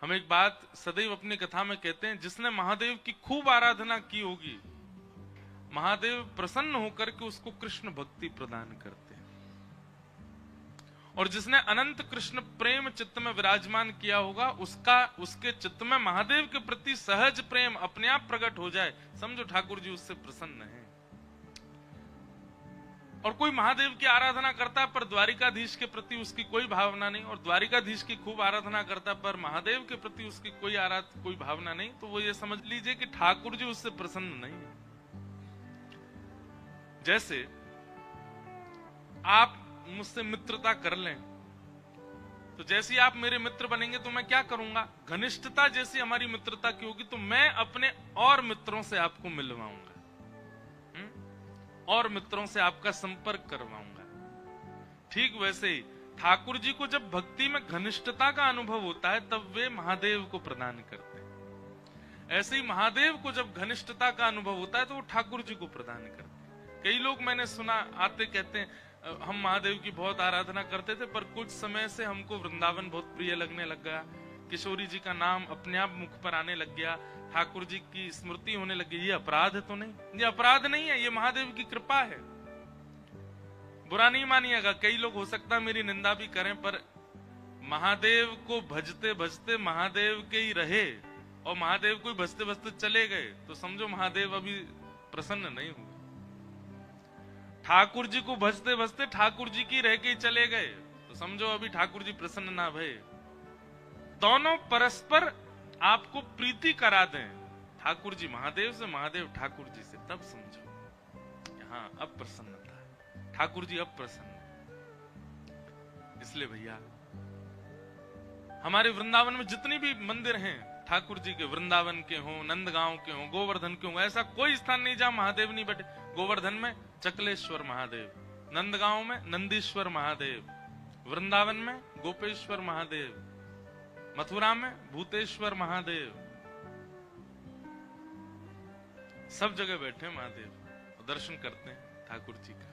हम एक बात सदैव अपनी कथा में कहते हैं, जिसने महादेव की खूब आराधना की होगी, महादेव प्रसन्न होकर के उसको कृष्ण भक्ति प्रदान करते हैं। और जिसने अनंत कृष्ण प्रेम चित्त में विराजमान किया होगा, उसके चित्त में महादेव के प्रति सहज प्रेम अपने आप प्रकट हो जाए, समझो ठाकुर जी उससे प्रसन्न हैं। और कोई महादेव की आराधना करता है पर द्वारिकाधीश के प्रति उसकी कोई भावना नहीं, और द्वारिकाधीश की खूब आराधना करता है पर महादेव के प्रति उसकी कोई भावना नहीं, तो वो ये समझ लीजिए कि ठाकुर जी उससे प्रसन्न नहीं है। जैसे आप मुझसे मित्रता कर लें, तो जैसी आप मेरे मित्र बनेंगे तो मैं क्या करूंगा, घनिष्ठता जैसी हमारी मित्रता की होगी तो मैं अपने और मित्रों से आपको मिलवाऊंगा, और मित्रों से आपका संपर्क करवाऊंगा। ठीक वैसे ही ठाकुर जी को जब भक्ति में घनिष्ठता का अनुभव होता है तब वे महादेव को प्रदान करते हैं। ऐसे ही महादेव को जब घनिष्ठता का अनुभव होता है तो वो ठाकुर जी को प्रदान करते हैं। कई लोग मैंने सुना आते कहते हैं, हम महादेव की बहुत आराधना करते थे पर कुछ समय से हमको वृंदावन बहुत प्रिय लगने लग गया, किशोरी जी का नाम अपने आप मुख पर आने लग गया, ठाकुर जी की स्मृति होने लगी। ये अपराध तो नहीं? ये अपराध नहीं है, ये महादेव की कृपा है। बुरा नहीं मानिएगा, कई लोग हो सकता है मेरी निंदा भी करें, पर महादेव को भजते भजते महादेव के ही रहे और महादेव को भजते भजते चले गए तो समझो महादेव अभी प्रसन्न नहीं हुए। ठाकुर जी को भजते भजते ठाकुर जी की रह के ही चले गए तो समझो अभी ठाकुर जी प्रसन्न ना भये। दोनों परस्पर आपको प्रीति करा दें, ठाकुर जी महादेव से, महादेव ठाकुर जी से, तब समझो हाँ अब प्रसन्नता है, ठाकुर जी अब प्रसन्न। इसलिए भैया हमारे वृंदावन में जितनी भी मंदिर हैं ठाकुर जी के, वृंदावन के हों, नंदगांव के हों, गोवर्धन के हों, ऐसा कोई स्थान नहीं जहां महादेव नहीं बैठे। गोवर्धन में चकलेश्वर महादेव, नंदगांव में नंदीश्वर महादेव, वृंदावन में गोपेश्वर महादेव, मथुरा में भूतेश्वर महादेव, सब जगह बैठे महादेव और दर्शन करते हैं ठाकुर जी का।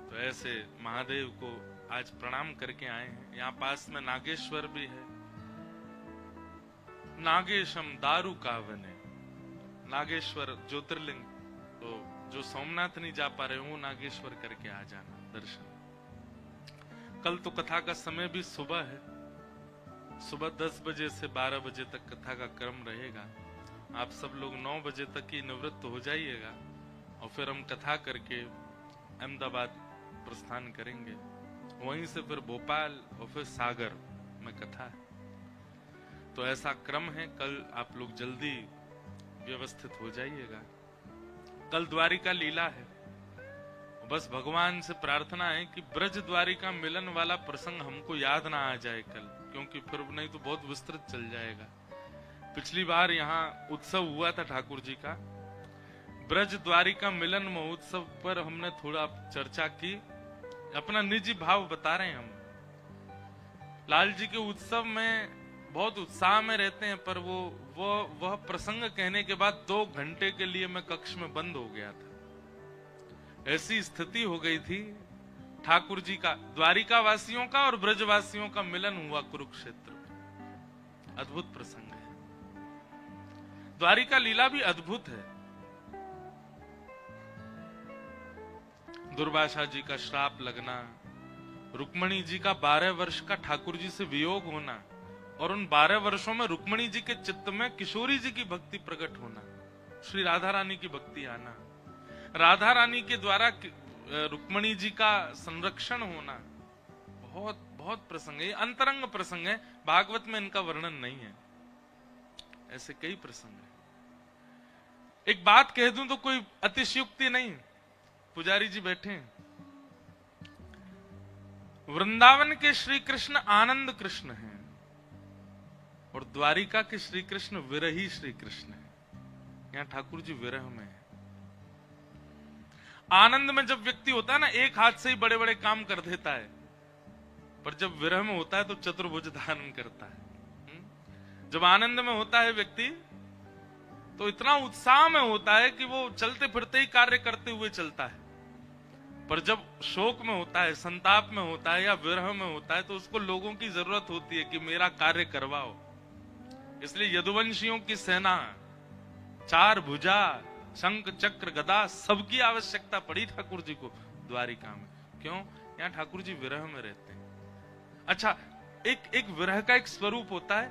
तो ऐसे महादेव को आज प्रणाम करके आए हैं। यहाँ पास में नागेश्वर भी है, नागेशम दारू कावने, नागेश्वर ज्योतिर्लिंग, तो जो सोमनाथ नहीं जा पा रहे हो नागेश्वर करके आ जाना दर्शन। कल तो कथा का समय भी सुबह है, सुबह 10 बजे से 12 बजे तक कथा का क्रम रहेगा। आप सब लोग 9 बजे तक ही निवृत्त हो जाइएगा और फिर हम कथा करके अहमदाबाद प्रस्थान करेंगे, वहीं से फिर भोपाल और फिर सागर में कथा है। तो ऐसा क्रम है, कल आप लोग जल्दी व्यवस्थित हो जाइएगा। कल द्वारिका लीला है, बस भगवान से प्रार्थना है कि ब्रज द्वारिका मिलन वाला प्रसंग हमको याद ना आ जाए कल, क्योंकि फिर नहीं तो बहुत विस्तृत चल जाएगा। पिछली बार यहाँ उत्सव हुआ था ठाकुर जी का, ब्रज द्वारिका मिलन महोत्सव पर हमने थोड़ा चर्चा की, अपना निजी भाव बता रहे हैं हम। लाल जी के उत्सव में बहुत उत्साह में रहते हैं, पर वह प्रसंग कहने के बाद 2 घंटे के लिए मैं कक्ष में बंद हो गया था। ऐसी स्थिति हो गई थी। ठाकुर जी का, द्वारिका वासियों का और ब्रजवासियों का मिलन हुआ कुरुक्षेत्र में। अद्भुत प्रसंग है, द्वारिका लीला भी अद्भुत है। दुर्वासा जी का श्राप लगना, रुक्मणी जी का 12 वर्ष का ठाकुर जी से वियोग होना, और उन 12 वर्षों में रुक्मणी जी के चित्त में किशोरी जी की भक्ति प्रकट होना, श्री राधा रानी की भक्ति आना, राधा रानी के द्वारा रुक्मणी जी का संरक्षण होना, बहुत बहुत प्रसंग है, अंतरंग प्रसंग है, भागवत में इनका वर्णन नहीं है। ऐसे कई प्रसंग है। एक बात कह दूं तो कोई अतिशयोक्ति नहीं, पुजारी जी बैठे हैं, वृंदावन के श्री कृष्ण आनंद कृष्ण हैं और द्वारिका के श्री कृष्ण विरही श्री कृष्ण है। यहाँ ठाकुर जी विरह में है। आनंद में जब व्यक्ति होता है ना, एक हाथ से ही बड़े बड़े काम कर देता है, पर जब विरह में होता है तो चतुर्भुज धारण करता है। जब आनंद में होता है व्यक्ति तो इतना उत्साह में होता है कि वो चलते फिरते ही कार्य करते हुए चलता है, पर जब शोक में होता है, संताप में होता है या विरह में होता है तो उसको लोगों की जरूरत होती है कि मेरा कार्य करवाओ। इसलिए यदुवंशियों की सेना, 4 भुजा, शंख चक्र गदा, सबकी आवश्यकता पड़ी ठाकुर जी को द्वारिका में। क्यों? यहाँ ठाकुर जी विरह में रहते हैं। अच्छा, एक विरह का एक स्वरूप होता है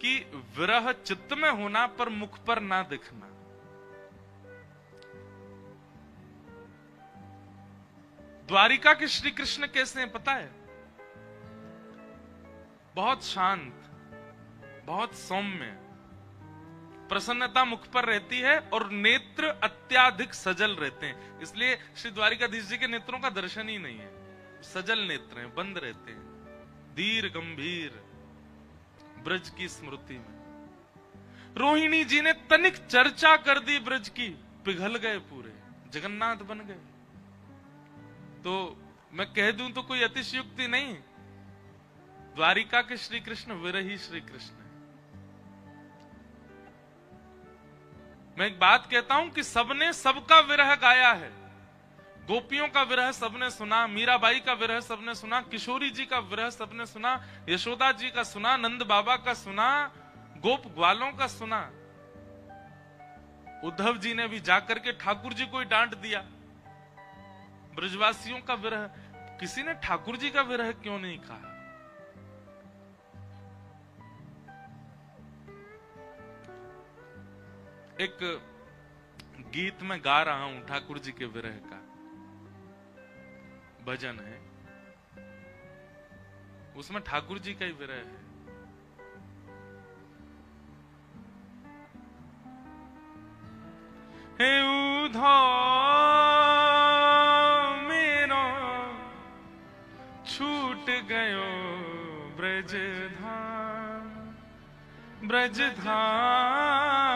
कि विरह चित्त में होना पर मुख पर ना दिखना। द्वारिका के श्री कृष्ण कैसे हैं पता है? बहुत शांत, बहुत सौम्य, प्रसन्नता मुख पर रहती है और नेत्र अत्याधिक सजल रहते हैं। इसलिए श्री द्वारिकाधीश जी के नेत्रों का दर्शन ही नहीं है, सजल नेत्र हैं, बंद रहते हैं, धीर गंभीर, ब्रज की स्मृति में। रोहिणी जी ने तनिक चर्चा कर दी ब्रज की, पिघल गए पूरे, जगन्नाथ बन गए। तो मैं कह दूं तो कोई अतिशयोक्ति नहीं, द्वारिका के श्री कृष्ण विरही श्री कृष्ण है। मैं एक बात कहता हूं कि सबने सबका विरह गाया है। गोपियों का विरह सबने सुना, मीराबाई का विरह सबने सुना, किशोरी जी का विरह सबने सुना, यशोदा जी का सुना, नंद बाबा का सुना, गोप ग्वालों का सुना। उद्धव जी ने भी जाकर के ठाकुर जी को ही डांट दिया। ब्रजवासियों का विरह, किसी ने ठाकुर जी का विरह क्यों नहीं कहा? एक गीत में गा रहा हूं ठाकुर जी के विरह का, भजन है, उसमें ठाकुर जी का ही विरह है। हे उधो मेरो छूट गयो ब्रज धाम, ब्रज धाम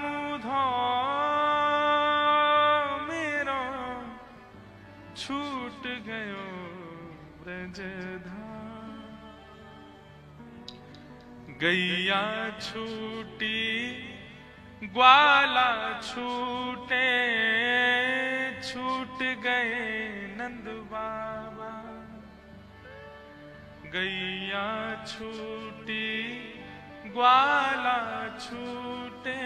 उधो मेरो छूट गयो ब्रज धाम। गैया छूटी ग्वाला छूटे, छूट गए नंद बाबा। गैया छूटी ग्वाला छूटे,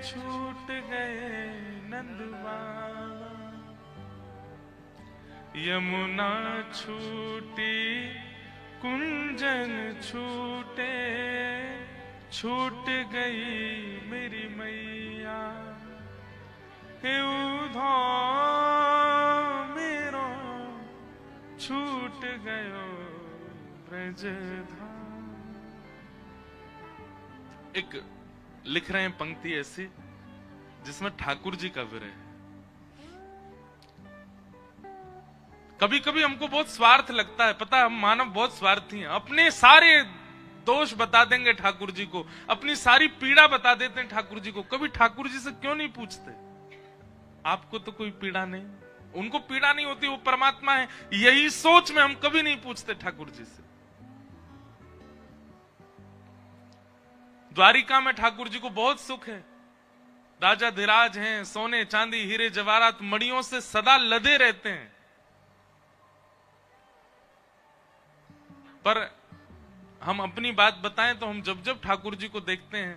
छूट गए नंद बाबा। यमुना छूटी कुंजन छूटे, छूट गई मेरी मैया। हे उधो मेरो छूट गयो ब्रज धाम। एक लिख रहे हैं पंक्ति ऐसी जिसमें ठाकुर जी का विरह है। कभी कभी हमको बहुत स्वार्थ लगता है, पता है हम मानव बहुत स्वार्थी हैं, अपने सारे दोष बता देंगे ठाकुर जी को, अपनी सारी पीड़ा बता देते हैं ठाकुर जी को। कभी ठाकुर जी से क्यों नहीं पूछते आपको तो कोई पीड़ा नहीं? उनको पीड़ा नहीं होती, वो परमात्मा है। यही सोच में हम कभी नहीं पूछते ठाकुर जी से। द्वारिका में ठाकुर जी को बहुत सुख है, राजा धीराज हैं, सोने चांदी हीरे जवाहरात मणियों से सदा लदे रहते हैं। पर हम अपनी बात बताएं तो हम जब जब ठाकुर जी को देखते हैं,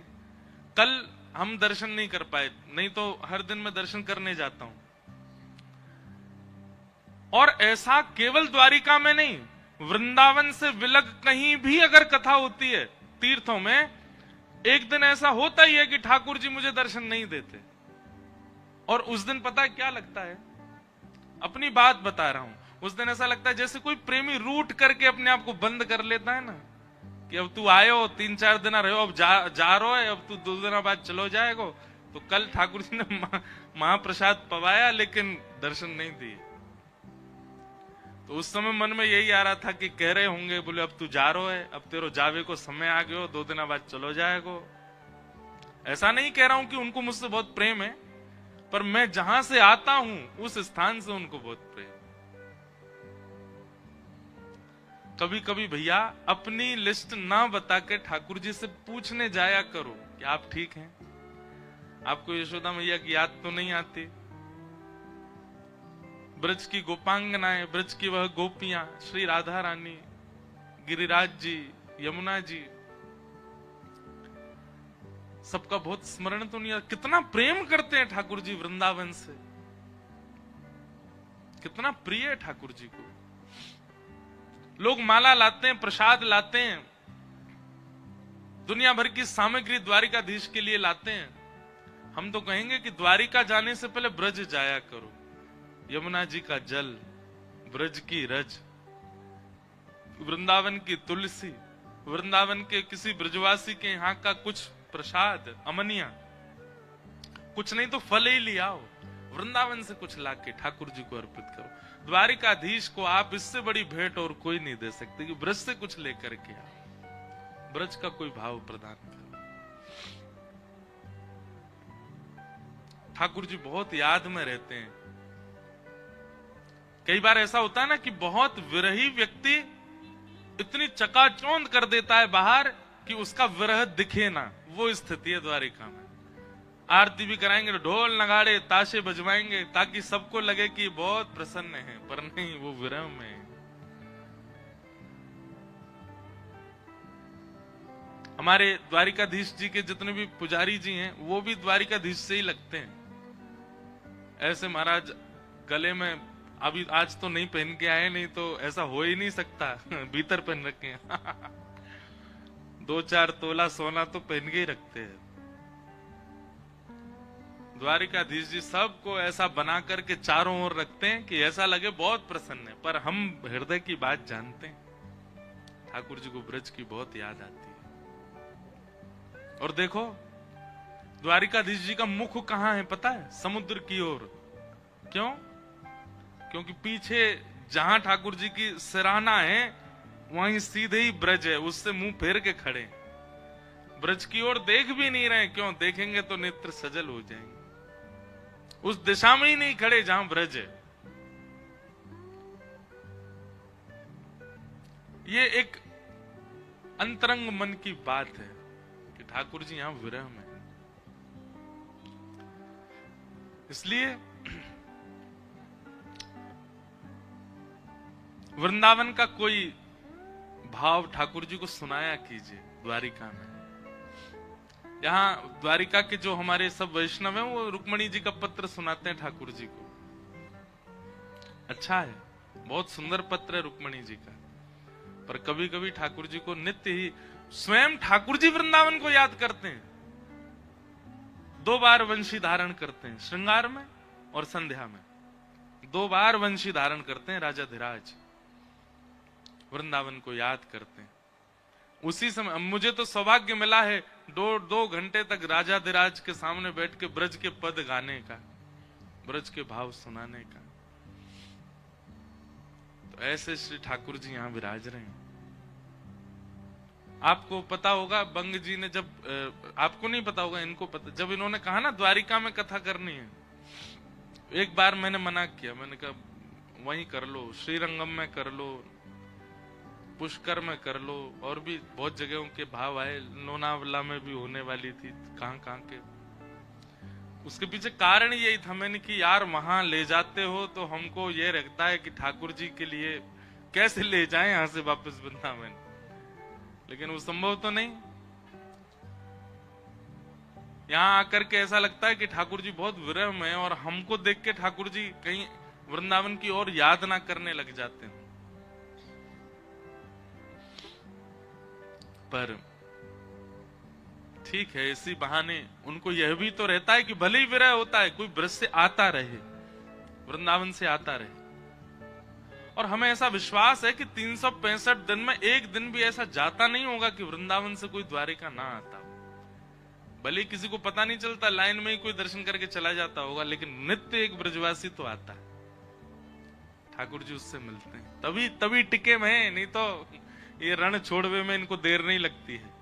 कल हम दर्शन नहीं कर पाए, नहीं तो हर दिन मैं दर्शन करने जाता हूं। और ऐसा केवल द्वारिका में नहीं, वृंदावन से विलग कहीं भी अगर कथा होती है तीर्थों में, एक दिन ऐसा होता ही है कि ठाकुर जी मुझे दर्शन नहीं देते। और उस दिन पता है क्या लगता है? अपनी बात बता रहा हूं, उस दिन ऐसा लगता है जैसे कोई प्रेमी रूठ करके अपने आप को बंद कर लेता है ना, कि अब तू आयो 3-4 दिन रहो, अब जा रहो है, अब तू 2 दिन बाद चलो जाएगो। तो कल ठाकुर जी ने महाप्रसाद पवाया लेकिन दर्शन नहीं दिए। तो उस समय मन में यही आ रहा था कि कह रहे होंगे, बोले अब तू जा रहो है, अब तेरो जावे को समय आ गयो, 2 दिन बाद चलो जाएगो। ऐसा नहीं कह रहा हूं कि उनको मुझसे बहुत प्रेम है, पर मैं जहां से आता हूं उस स्थान से उनको बहुत प्रेम। कभी कभी भैया अपनी लिस्ट ना बता के ठाकुर जी से पूछने जाया करो कि आप ठीक हैं, आपको यशोदा मैया की याद तो नहीं आती? ब्रज की गोपांगनाएं, ब्रज की वह गोपियां, श्री राधा रानी, गिरिराज जी, यमुना जी, सबका बहुत स्मरण तो नहीं, कितना प्रेम करते हैं ठाकुर जी वृंदावन से, कितना प्रिय है ठाकुर जी को। लोग माला लाते हैं, प्रसाद लाते हैं, दुनिया भर की सामग्री द्वारिकाधीश के लिए लाते हैं। हम तो कहेंगे कि द्वारिका जाने से पहले ब्रज जाया करो। यमुना जी का जल, ब्रज की रज, वृंदावन की तुलसी, वृंदावन के किसी ब्रजवासी के यहाँ का कुछ प्रसाद, अमनिया, कुछ नहीं तो फल ही ले आओ, वृंदावन से कुछ लाके ठाकुर जी को अर्पित करो। द्वारिकाधीश को आप इससे बड़ी भेंट और कोई नहीं दे सकते कि ब्रज से कुछ लेकर के आओ, ब्रज का कोई भाव प्रदान करो। ठाकुर जी बहुत याद में रहते हैं। कई बार ऐसा होता है ना कि बहुत विरही व्यक्ति इतनी चकाचौंध कर देता है बाहर कि उसका विरह दिखे ना, वो स्थिति है द्वारिका में। आरती भी कराएंगे, ढोल नगाड़े ताशे बजवाएंगे ताकि सबको लगे कि बहुत प्रसन्न है, पर नहीं, वो विरह में है। हमारे द्वारिकाधीश जी के जितने भी पुजारी जी हैं वो भी द्वारिकाधीश से ही लगते हैं। ऐसे महाराज गले में अभी आज तो नहीं पहन के आए, नहीं तो ऐसा हो ही नहीं सकता, भीतर पहन रखे हैं। 2-4 तोला सोना तो पहन के ही रखते हैं। द्वारिकाधीश जी सबको ऐसा बना करके चारों ओर रखते हैं कि ऐसा लगे बहुत प्रसन्न है, पर हम हृदय की बात जानते हैं। ठाकुर जी को ब्रज की बहुत याद आती है। और देखो द्वारिकाधीश जी का मुख कहाँ है पता है? समुद्र की ओर। क्यों? क्योंकि पीछे जहां ठाकुर जी की सिराना है वहीं सीधे ही ब्रज है, उससे मुंह फेर के खड़े। ब्रज की ओर देख भी नहीं रहे, क्यों? देखेंगे तो नेत्र सजल हो जाएंगे। उस दिशा में ही नहीं खड़े जहां ब्रज है। ये एक अंतरंग मन की बात है कि ठाकुर जी यहां विरह में है। इसलिए वृंदावन का कोई भाव ठाकुर जी को सुनाया कीजिए द्वारिका में। यहाँ द्वारिका के जो हमारे सब वैष्णव हैं वो रुक्मणी जी का पत्र सुनाते हैं ठाकुर जी को। अच्छा है, बहुत सुंदर पत्र है रुक्मणी जी का। पर कभी कभी ठाकुर जी को नित्य ही स्वयं ठाकुर जी वृंदावन को याद करते हैं। 2 बार वंशी धारण करते हैं, श्रृंगार में और संध्या में 2 बार वंशी धारण करते हैं। राजाधिराज वृंदावन को याद करते हैं। उसी समय मुझे तो सौभाग्य मिला है 2 घंटे तक राजाधिराज के सामने बैठ के ब्रज के पद गाने का, ब्रज के भाव सुनाने का। तो ऐसे श्री ठाकुर जी यहां विराज रहे हैं। आपको पता होगा बंग जी ने जब, आपको नहीं पता होगा, इनको पता, जब इन्होंने कहा ना द्वारिका में कथा करनी है, एक बार मैंने मना किया। मैंने कहा वहीं कर लो, श्रीरंगम में कर लो, पुष्कर में कर लो, और भी बहुत जगहों के भाव आए, लोनावला में भी होने वाली थी, कहां के। उसके पीछे कारण यही था मैंने कि यार वहां ले जाते हो तो हमको ये लगता है कि ठाकुर जी के लिए कैसे ले जाएं यहां से वापस वृंदावन, लेकिन वो संभव तो नहीं। यहां आकर के ऐसा लगता है कि ठाकुर जी बहुत विरह में, और हमको देख के ठाकुर जी कहीं वृंदावन की ओर याद ना करने लग जाते हैं। पर ठीक है, इसी बहाने उनको यह भी तो रहता है कि भले ही विरह होता है, कोई ब्रज से आता रहे, वृंदावन से आता रहे। और हमें ऐसा विश्वास है कि 365 दिन में एक दिन भी ऐसा जाता नहीं होगा कि वृंदावन से कोई द्वारिका ना आता। भले किसी को पता नहीं चलता, लाइन में ही कोई दर्शन करके चला जाता होगा, लेकिन नित्य एक ब्रजवासी तो आता है। ठाकुर जी उससे मिलते हैं, तभी टिके में, नहीं तो ये रण छोड़वे में इनको देर नहीं लगती है।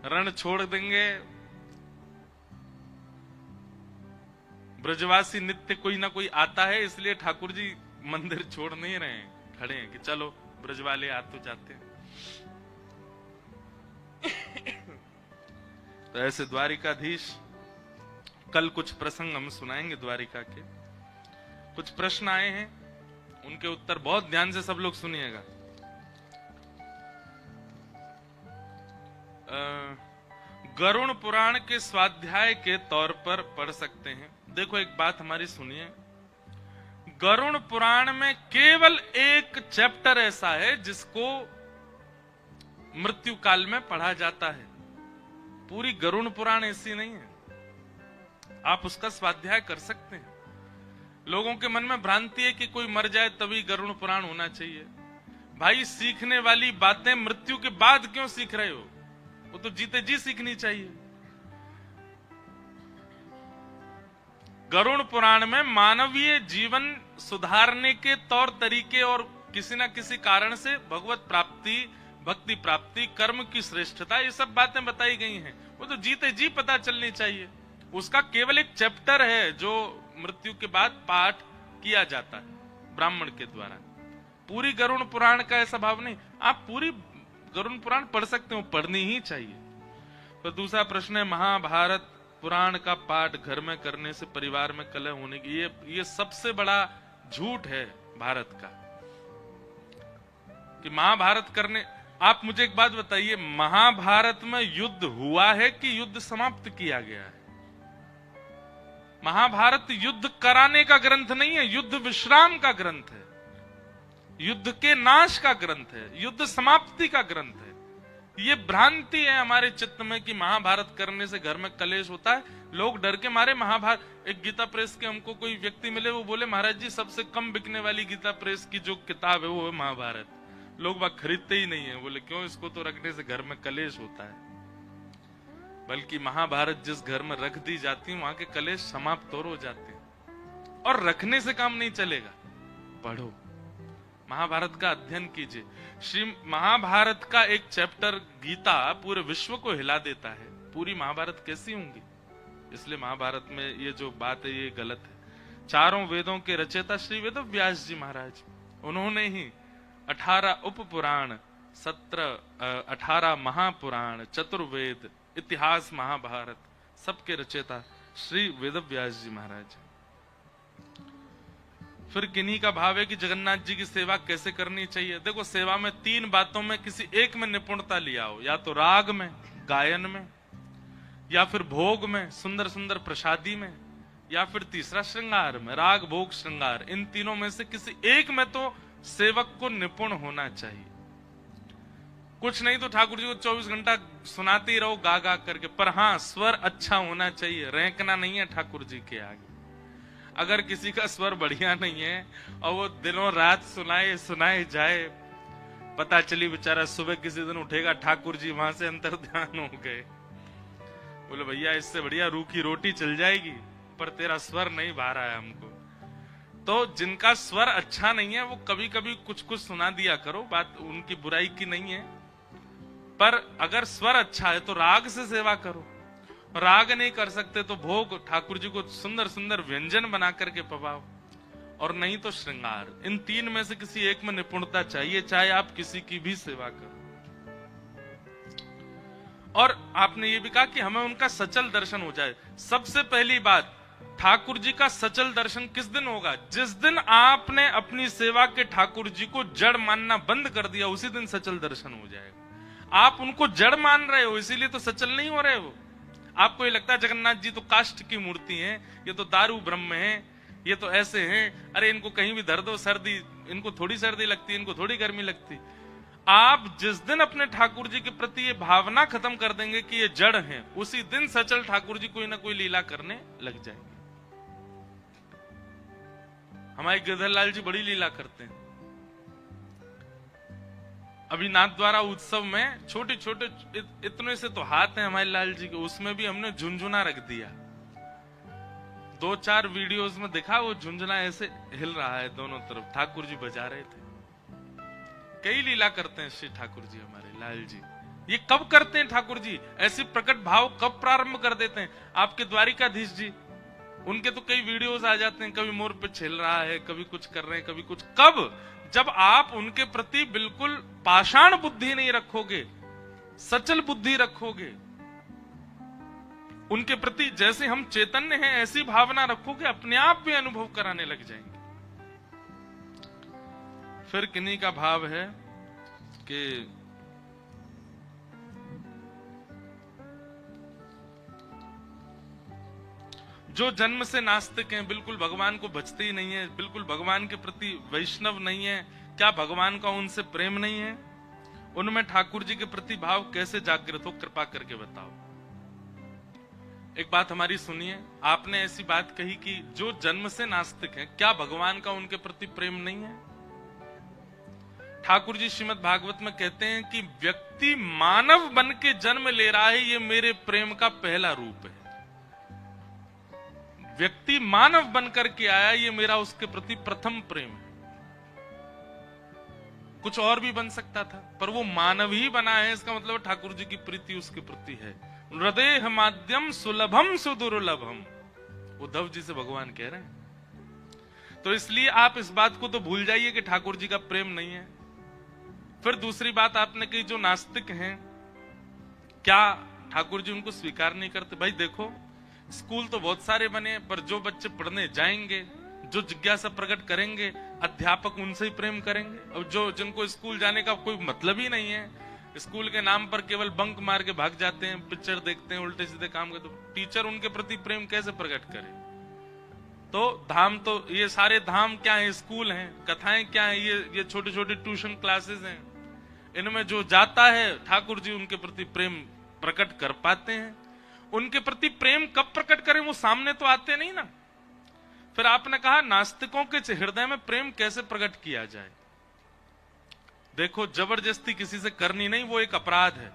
रण छोड़ देंगे, ब्रजवासी नित्य कोई ना कोई आता है, इसलिए ठाकुर जी मंदिर छोड़ नहीं रहे हैं, खड़े हैं कि चलो ब्रज वाले आ तो जाते हैं। तो ऐसे द्वारिकाधीश, कल कुछ प्रसंग हम सुनाएंगे द्वारिका के। कुछ प्रश्न आए हैं, उनके उत्तर बहुत ध्यान से सब लोग सुनिएगा। गरुड़ पुराण के स्वाध्याय के तौर पर पढ़ सकते हैं। देखो एक बात हमारी सुनिए, गरुड़ पुराण में केवल एक चैप्टर ऐसा है जिसको मृत्यु काल में पढ़ा जाता है। पूरी गरुड़ पुराण ऐसी नहीं है। आप उसका स्वाध्याय कर सकते हैं। लोगों के मन में भ्रांति है कि कोई मर जाए तभी गरुड़ पुराण होना चाहिए। भाई सीखने वाली बातें मृत्यु के बाद क्यों सीख रहे हो? वो तो जीते जी सीखनी चाहिए। गरुड़ पुराण में मानवीय जीवन सुधारने के तौर तरीके और किसी न किसी कारण से भगवत प्राप्ति, भक्ति प्राप्ति, कर्म की श्रेष्ठता, ये सब बातें बताई गई हैं। वो तो जीते जी पता चलनी चाहिए। उसका केवल एक चैप्टर है जो मृत्यु के बाद पाठ किया जाता है ब्राह्मण के द्वारा। पूरी गरुड़ पुराण का ऐसा भाव नहीं। आप पूरी गरुड़ पुराण पढ़ सकते हो, पढ़नी ही चाहिए। तो दूसरा प्रश्न है, महाभारत पुराण का पाठ घर में करने से परिवार में कलह होने की, ये सबसे बड़ा झूठ है भारत का कि महाभारत करने। आप मुझे एक बात बताइए, महाभारत में युद्ध हुआ है कि युद्ध समाप्त किया गया है? महाभारत युद्ध कराने का ग्रंथ नहीं है, युद्ध विश्राम का ग्रंथ है, युद्ध के नाश का ग्रंथ है, युद्ध समाप्ति का ग्रंथ है। ये भ्रांति है हमारे चित्त में कि महाभारत करने से घर में कलेश होता है। लोग डर के मारे महाभारत, एक गीता प्रेस के हमको कोई व्यक्ति मिले, वो बोले महाराज जी सबसे कम बिकने वाली गीता प्रेस की जो किताब है वो है महाभारत, लोग वह खरीदते ही नहीं है। बोले क्यों? इसको तो रखने से घर में कलेश होता है। बल्कि महाभारत जिस घर में रख दी जाती है वहां के कलेश समाप्त और हो जाते हैं। और रखने से काम नहीं चलेगा, पढ़ो, महाभारत का अध्ययन कीजिए। श्री महाभारत का एक चैप्टर गीता पूरे विश्व को हिला देता है। पूरी महाभारत कैसी होंगी? इसलिए महाभारत में ये जो बात है ये गलत है। चारों वेदों के रचयिता श्री वेद व्यास जी महाराज, उन्होंने ही 18 उप पुराण, 18 महापुराण, चतुर्वेद, इतिहास, महाभारत, सबके रचयिता श्री वेद व्यास जी महाराज। फिर किन्हीं का भाव है कि जगन्नाथ जी की सेवा कैसे करनी चाहिए। देखो, सेवा में 3 बातों में किसी एक में निपुणता लिया हो, या तो राग में, गायन में, या फिर भोग में, सुंदर सुंदर प्रसादी में, या फिर तीसरा श्रृंगार में। राग, भोग, श्रृंगार, इन तीनों में से किसी एक में तो सेवक को निपुण होना चाहिए। कुछ नहीं तो ठाकुर जी को 24 घंटा सुनाते ही रहो गा गा करके, पर हाँ स्वर अच्छा होना चाहिए, रेंकना नहीं है ठाकुर जी के आगे। अगर किसी का स्वर बढ़िया नहीं है और वो दिनों रात सुनाए जाए, पता चली बेचारा सुबह किसी दिन उठेगा ठाकुर जी वहां से अंतर ध्यान हो गए, बोले भैया इससे बढ़िया रूखी रोटी चल जाएगी, पर तेरा स्वर नहीं भा रहा है हमको। तो जिनका स्वर अच्छा नहीं है वो कभी कभी कुछ कुछ सुना दिया करो, बात उनकी बुराई की नहीं है। पर अगर स्वर अच्छा है तो राग से सेवा करो। राग नहीं कर सकते तो भोग, ठाकुर जी को सुंदर सुंदर व्यंजन बना करके पवाओ, और नहीं तो श्रृंगार। इन 3 में से किसी एक में निपुणता चाहिए, चाहे आप किसी की भी सेवा करो। और आपने ये भी कहा कि हमें उनका सचल दर्शन हो जाए। सबसे पहली बात, ठाकुर जी का सचल दर्शन किस दिन होगा? जिस दिन आपने अपनी सेवा के ठाकुर जी को जड़ मानना बंद कर दिया, उसी दिन सचल दर्शन हो जाएगा। आप उनको जड़ मान रहे हो, इसीलिए तो सचल नहीं हो रहे हो। आपको ये लगता है जगन्नाथ जी तो काष्ठ की मूर्ति है, ये तो दारू ब्रह्म है, ये तो ऐसे हैं, अरे इनको कहीं भी धर दो, सर्दी, इनको थोड़ी सर्दी लगती है, इनको थोड़ी गर्मी लगती। आप जिस दिन अपने ठाकुर जी के प्रति ये भावना खत्म कर देंगे कि ये जड़ हैं, उसी दिन सचल ठाकुर जी कोई ना कोई लीला करने लग जाएंगे। हमारे गिरधरलाल जी बड़ी लीला करते हैं। अभी नाथ द्वारा उत्सव में छोटे छोटे इतने से तो हाथ हैं हमारे लाल जी के, उसमें भी हमने झुंझुना रख दिया। 2-4 वीडियोस में देखा वो झुंझुना ऐसे हिल रहा है दोनों तरफ, ठाकुर जी बजा रहे थे। कई लीला करते हैं श्री ठाकुर जी हमारे लाल जी। ये कब करते हैं ठाकुर जी? ऐसी प्रकट भाव कब प्रारंभ कर देते हैं? आपके द्वारिकाधीश जी, उनके तो कई वीडियोस आ जाते हैं, कभी मोर पे छिल रहा है, कभी कुछ कर रहे हैं, कभी कुछ। कब? जब आप उनके प्रति बिल्कुल पाषाण बुद्धि नहीं रखोगे, सचल बुद्धि रखोगे, उनके प्रति जैसे हम चैतन्य हैं ऐसी भावना रखोगे, अपने आप भी अनुभव कराने लग जाएंगे। फिर किन्हीं का भाव है कि जो जन्म से नास्तिक हैं, बिल्कुल भगवान को भजते ही नहीं है, बिल्कुल भगवान के प्रति वैष्णव नहीं है, क्या भगवान का उनसे प्रेम नहीं है? उनमें ठाकुर जी के प्रति भाव कैसे जागृत हो, कृपा करके बताओ। एक बात हमारी सुनिए, आपने ऐसी बात कही कि जो जन्म से नास्तिक हैं, क्या भगवान का उनके प्रति प्रेम नहीं है? ठाकुर जी श्रीमद् भागवत में कहते हैं कि व्यक्ति मानव बन के जन्म ले रहा है, ये मेरे प्रेम का पहला रूप है। व्यक्ति मानव बनकर के आया, ये मेरा उसके प्रति प्रथम प्रेम है। कुछ और भी बन सकता था, पर वो मानव ही बना है, इसका मतलब ठाकुर जी की प्रीति उसके प्रति है। हृदय माध्यम सुलभम सुदुर्लभम, उद्धव जी से भगवान कह रहे हैं। तो इसलिए आप इस बात को तो भूल जाइए कि ठाकुर जी का प्रेम नहीं है। फिर दूसरी बात आपने कही, जो नास्तिक हैं, क्या ठाकुर जी उनको स्वीकार नहीं करते? भाई देखो, स्कूल तो बहुत सारे बने, पर जो बच्चे पढ़ने जाएंगे, जो जिज्ञासा प्रकट करेंगे, अध्यापक उनसे ही प्रेम करेंगे। और जो जिनको स्कूल जाने का कोई मतलब ही नहीं है, स्कूल के नाम पर केवल बंक मार के भाग जाते हैं, पिक्चर देखते हैं, उल्टे सीधे काम करते, तो टीचर उनके प्रति प्रेम कैसे प्रकट करे? तो धाम, तो ये सारे धाम क्या है? स्कूल हैं। कथाएं क्या है? ये छोटे छोटे ट्यूशन क्लासेस हैं। इनमें जो जाता है, ठाकुर जी उनके प्रति प्रेम प्रकट कर पाते हैं। उनके प्रति प्रेम कब प्रकट करें? वो सामने तो आते नहीं ना। फिर आपने कहा नास्तिकों के हृदय में प्रेम कैसे प्रकट किया जाए? देखो, जबरदस्ती किसी से करनी नहीं, वो एक अपराध है।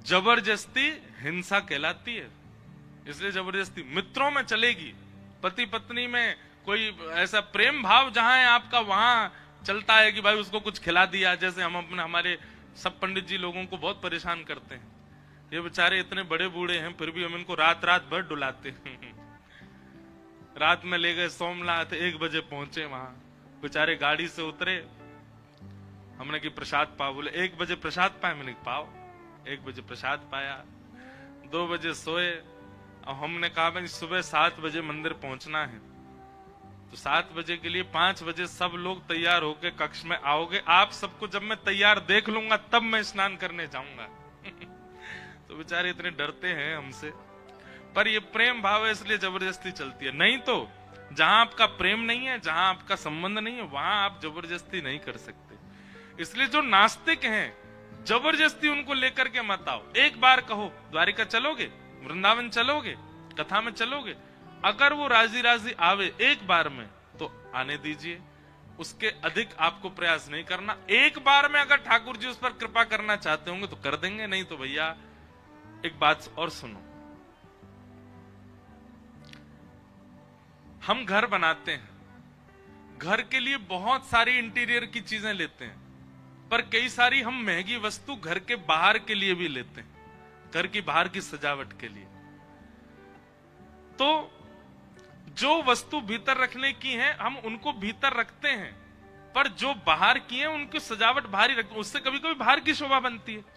जबरदस्ती हिंसा कहलाती है, इसलिए जबरदस्ती मित्रों में चलेगी, पति पत्नी में कोई ऐसा प्रेम भाव जहां है आपका, वहां चलता है कि भाई उसको कुछ खिला दिया। जैसे हम अपने हमारे सब पंडित जी लोगों को बहुत परेशान करते हैं, ये बेचारे इतने बड़े बूढ़े हैं, फिर भी हम इनको रात रात भर डुलाते हैं। रात में ले गए सोमनाथ, 1 बजे पहुंचे वहां, बेचारे गाड़ी से उतरे, हमने कि प्रसाद पाओ, बोले 1 बजे प्रसाद पाए? मैंने पाओ। 1 बजे प्रसाद पाया, 2 बजे सोए, और हमने कहा भाई सुबह 7 बजे मंदिर पहुंचना है, तो 7 बजे के लिए 5 बजे सब लोग तैयार होके कक्ष में आओगे। आप सबको जब मैं तैयार देख लूंगा तब मैं स्नान करने जाऊंगा। तो बेचारे इतने डरते हैं हमसे, पर ये प्रेम भाव है, इसलिए जबरदस्ती चलती है। नहीं तो जहां आपका प्रेम नहीं है, जहां आपका संबंध नहीं है, वहां आप जबरदस्ती नहीं कर सकते। इसलिए जो नास्तिक हैं, जबरदस्ती उनको लेकर के मत आओ। एक बार कहो द्वारिका चलोगे, वृंदावन चलोगे, कथा में चलोगे, अगर वो राजी राजी आवे एक बार में तो आने दीजिए, उसके अधिक आपको प्रयास नहीं करना। एक बार में अगर ठाकुर जी उस पर कृपा करना चाहते होंगे तो कर देंगे, नहीं तो भैया एक बात और सुनो, हम घर बनाते हैं, घर के लिए बहुत सारी इंटीरियर की चीजें लेते हैं, पर कई सारी हम महंगी वस्तु घर के बाहर के लिए भी लेते हैं, घर की बाहर की सजावट के लिए। तो जो वस्तु भीतर रखने की है हम उनको भीतर रखते हैं, पर जो बाहर की है उनकी सजावट बाहर ही रखते हैं, उससे कभी कभी बाहर की शोभा बनती है।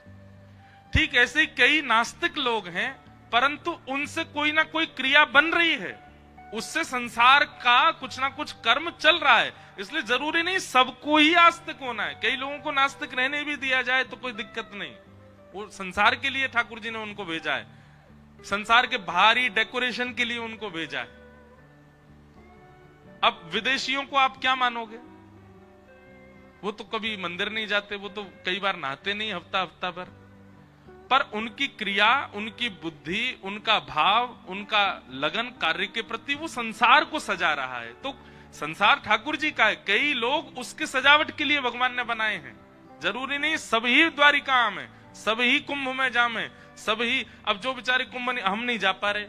ठीक ऐसे ही कई नास्तिक लोग हैं, परंतु उनसे कोई ना कोई क्रिया बन रही है, उससे संसार का कुछ ना कुछ कर्म चल रहा है। इसलिए जरूरी नहीं सबको ही आस्तिक होना है, कई लोगों को नास्तिक रहने भी दिया जाए तो कोई दिक्कत नहीं। वो संसार के लिए ठाकुर जी ने उनको भेजा है, संसार के बाहरी डेकोरेशन के लिए उनको भेजा है। अब विदेशियों को आप क्या मानोगे? वो तो कभी मंदिर नहीं जाते, वो तो कई बार नहाते नहीं हफ्ता हफ्ता भर, पर उनकी क्रिया, उनकी बुद्धि, उनका भाव, उनका लगन कार्य के प्रति वो संसार को सजा रहा है। तो संसार ठाकुर जी का है, कई लोग उसके सजावट के लिए भगवान ने बनाए हैं। जरूरी नहीं सभी द्वारिका में, सभी कुंभ में जामे, सभी। अब जो बेचारे कुंभ में हम नहीं जा पा रहे,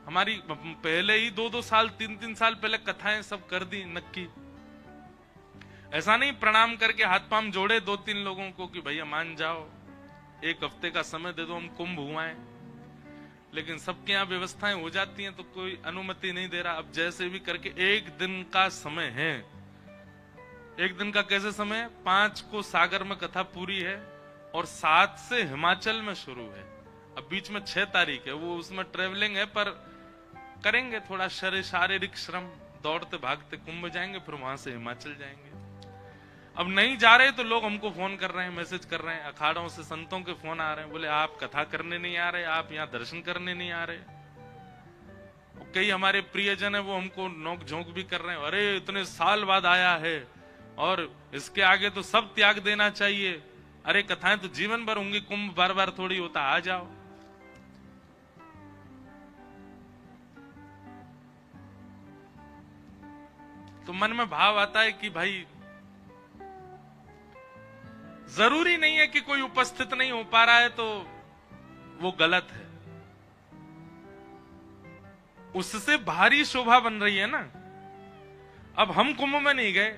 हमारी पहले ही 2-2 साल 3-3 साल पहले कथाएं सब कर दी नक्की। ऐसा नहीं प्रणाम करके हाथ पांव जोड़े 2-3 लोगों को कि भैया मान जाओ, 1 हफ्ते का समय दे दो, हम कुंभ हुआएं। लेकिन सबके यहाँ व्यवस्थाएं हो जाती हैं तो कोई अनुमति नहीं दे रहा। अब जैसे भी करके 1 दिन का समय है, 1 दिन का कैसे समय है? 5 को सागर में कथा पूरी है और 7 से हिमाचल में शुरू है। अब बीच में 6 तारीख है, वो उसमें ट्रेवलिंग है, पर करेंगे थोड़ा शारीरिक श्रम, दौड़ते भागते कुंभ जाएंगे, फिर वहां से हिमाचल जाएंगे। अब नहीं जा रहे तो लोग हमको फोन कर रहे हैं, मैसेज कर रहे हैं, अखाड़ों से संतों के फोन आ रहे हैं, बोले आप कथा करने नहीं आ रहे, आप यहाँ दर्शन करने नहीं आ रहे। कई हमारे प्रियजन है वो हमको नोक झोंक भी कर रहे हैं, अरे इतने साल बाद आया है और इसके आगे तो सब त्याग देना चाहिए। अरे कथाएं तो जीवन भर होंगी, कुंभ बार बार थोड़ी होता, आ जाओ। तो मन में भाव आता है कि भाई जरूरी नहीं है कि कोई उपस्थित नहीं हो पा रहा है तो वो गलत है, उससे भारी शोभा बन रही है ना। अब हम कुंभ में नहीं गए,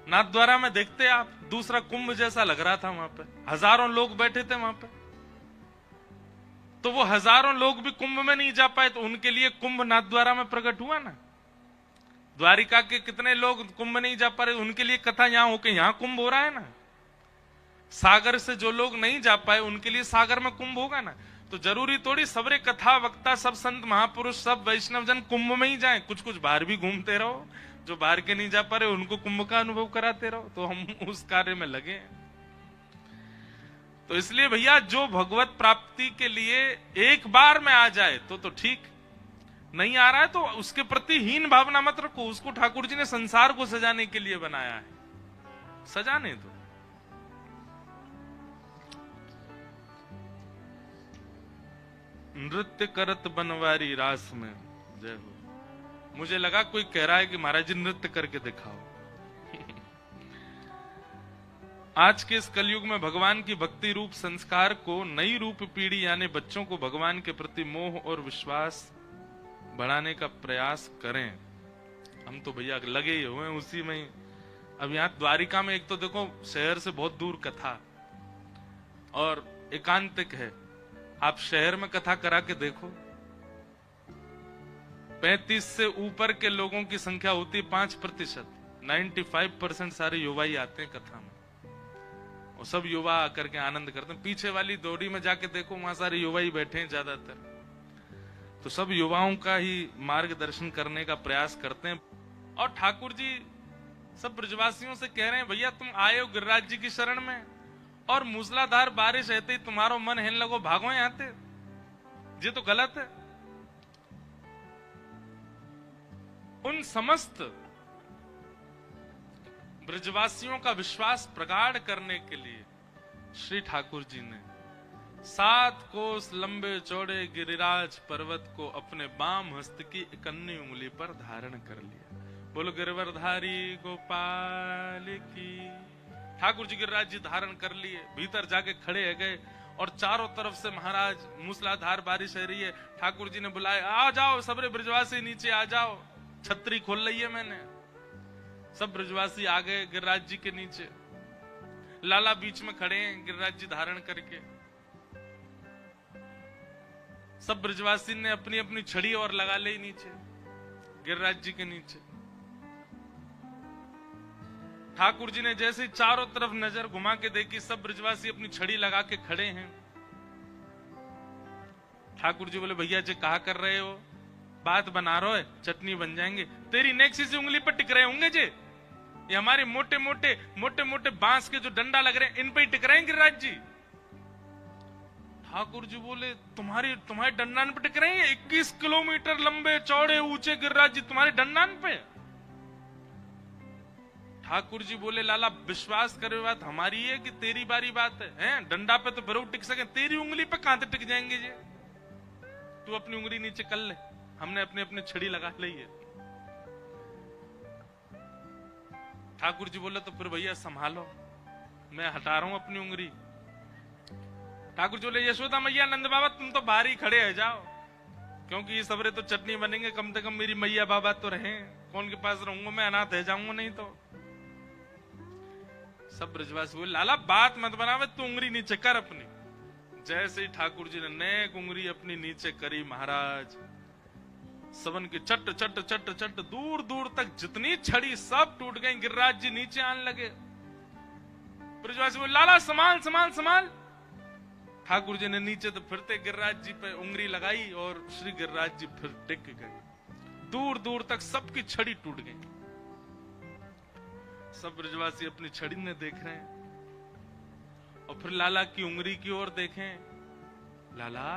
नाथद्वारा में देखते आप, दूसरा कुंभ जैसा लग रहा था, वहां पे हजारों लोग बैठे थे वहां पे। तो वो हजारों लोग भी कुंभ में नहीं जा पाए तो उनके लिए कुंभ नाथद्वारा में प्रकट हुआ ना। द्वारिका के कितने लोग कुंभ नहीं जा पा रहे, उनके लिए कथा यहां होके यहां कुंभ हो रहा है ना। सागर से जो लोग नहीं जा पाए उनके लिए सागर में कुंभ होगा ना। तो जरूरी थोड़ी सबरे कथा वक्ता सब संत महापुरुष सब वैष्णव जन कुंभ में ही जाएं, कुछ कुछ बाहर भी घूमते रहो, जो बाहर के नहीं जा पा रहे उनको कुंभ का अनुभव कराते रहो। तो हम उस कार्य में लगे। तो इसलिए भैया जो भगवत प्राप्ति के लिए एक बार में आ जाए तो ठीक, नहीं आ रहा है तो उसके प्रति हीन भावना मत रखो। उसको ठाकुर जी ने संसार को सजाने के लिए बनाया है, सजाने दो। नृत्य करत बनवारी रास में, जय हो। मुझे लगा कोई कह रहा है कि महाराज जी नृत्य करके दिखाओ। आज के इस कलयुग में भगवान की भक्ति रूप संस्कार को नई रूप पीढ़ी यानी बच्चों को भगवान के प्रति मोह और विश्वास बढ़ाने का प्रयास करें। हम तो भैया लगे ही हुए हैं उसी में ही। अब यहाँ द्वारिका में एक तो देखो शहर से बहुत दूर कथा और एकांतिक है। आप शहर में कथा करा के देखो, 35 से ऊपर के लोगों की संख्या होती है 5%। 95% सारे युवा ही आते हैं कथा में, और सब युवा आकर के आनंद करते हैं। पीछे वाली दौड़ी में जाके देखो, वहां सारे युवा ही बैठे हैं ज्यादातर। तो सब युवाओं का ही मार्गदर्शन करने का प्रयास करते हैं। और ठाकुर जी सब ब्रजवासियों से कह रहे हैं, भैया तुम आए हो गिरिराज जी की शरण में और मूसलाधार बारिश रहते ही तुम्हारो मन हेन लगो भागो यहाँ से, ये तो गलत है। उन समस्त ब्रजवासियों का विश्वास प्रगाढ़ करने के लिए श्री ठाकुर जी ने 7 कोस लंबे चौड़े गिरिराज पर्वत को अपने बाम हस्त की इकन्नी उंगली पर धारण कर लिया। बोलो गिरवरधारी गोपाल की। ठाकुर जी गिरिराज जी धारण कर लिए, भीतर जाके खड़े है गए और चारों तरफ से महाराज मूसलाधार बारिश हो रही है। ठाकुर जी ने बुलाया, आ जाओ सबरे ब्रजवासी नीचे आ जाओ, छतरी खोल ली है मैंने। सब ब्रजवासी आ गए गिरिराज जी के नीचे। लाला बीच में खड़े हैं गिरिराज जी धारण करके। सब ब्रजवासी ने अपनी अपनी छड़ी और लगा ली नीचे गिरिराज जी के नीचे। ठाकुर जी ने जैसे चारों तरफ नजर घुमा के देखी, सब ब्रजवासी अपनी छड़ी लगा के खड़े हैं। ठाकुर जी बोले, भैया जी कहा कर रहे हो, बात बना रहे हो, चटनी बन जाएंगे। तेरी नेक्सी से उंगली पर टिक रहे होंगे जे, ये हमारे मोटे मोटे बांस के जो डंडा लग रहे हैं इन पे ही टिक रहे हैं गिरिराज जी। ठाकुर जी बोले, तुम्हारे डंडान पे टिक रहे हैं? 21 किलोमीटर लंबे चौड़े ऊंचे गिरिराज जी तुम्हारे डंडान पे। ठाकुर जी बोले, लाला विश्वास करे बात हमारी है कि तेरी बारी बात है? डंडा पे तो बरूद टिक सके, तेरी उंगली पे कहां टिक जाएंगे जी? तू अपनी उंगली नीचे कर ले, हमने अपने अपने छड़ी लगा ली है। ठाकुर जी बोले, तो फिर भैया संभालो, मैं हटा रहा हूं अपनी उंगली। ठाकुर जी बोले, यशोदा मैया नंद बाबा तुम तो बाहर ही खड़े है जाओ, क्योंकि ये सबरे तो चटनी बनेंगे, कम से कम मेरी मैया बाबा तो रहे, कौन के पास रहूंगा मैं, अनाथ रह जाऊंगा नहीं तो। सब ब्रजवासी बोले, लाला बात मत बनावे, तू उंगली नीचे कर अपनी। जैसे ही ठाकुर जी ने नेक उंगली अपनी नीचे करी, महाराज सबन की चट चट चट चट दूर दूर तक जितनी छड़ी सब टूट गई। गिरिराज जी नीचे आने लगे। ब्रजवासी बोले, लाला संभाल संभाल संभाल। ठाकुर जी ने नीचे तो फिरते गिरिराज जी पे उंगली लगाई और श्री गिरिराज जी फिर टिक गए। दूर दूर तक सबकी छड़ी टूट गई। सब ब्रजवासी अपनी छड़ी ने देख रहे हैं और फिर लाला की उंगली की ओर देखें। लाला,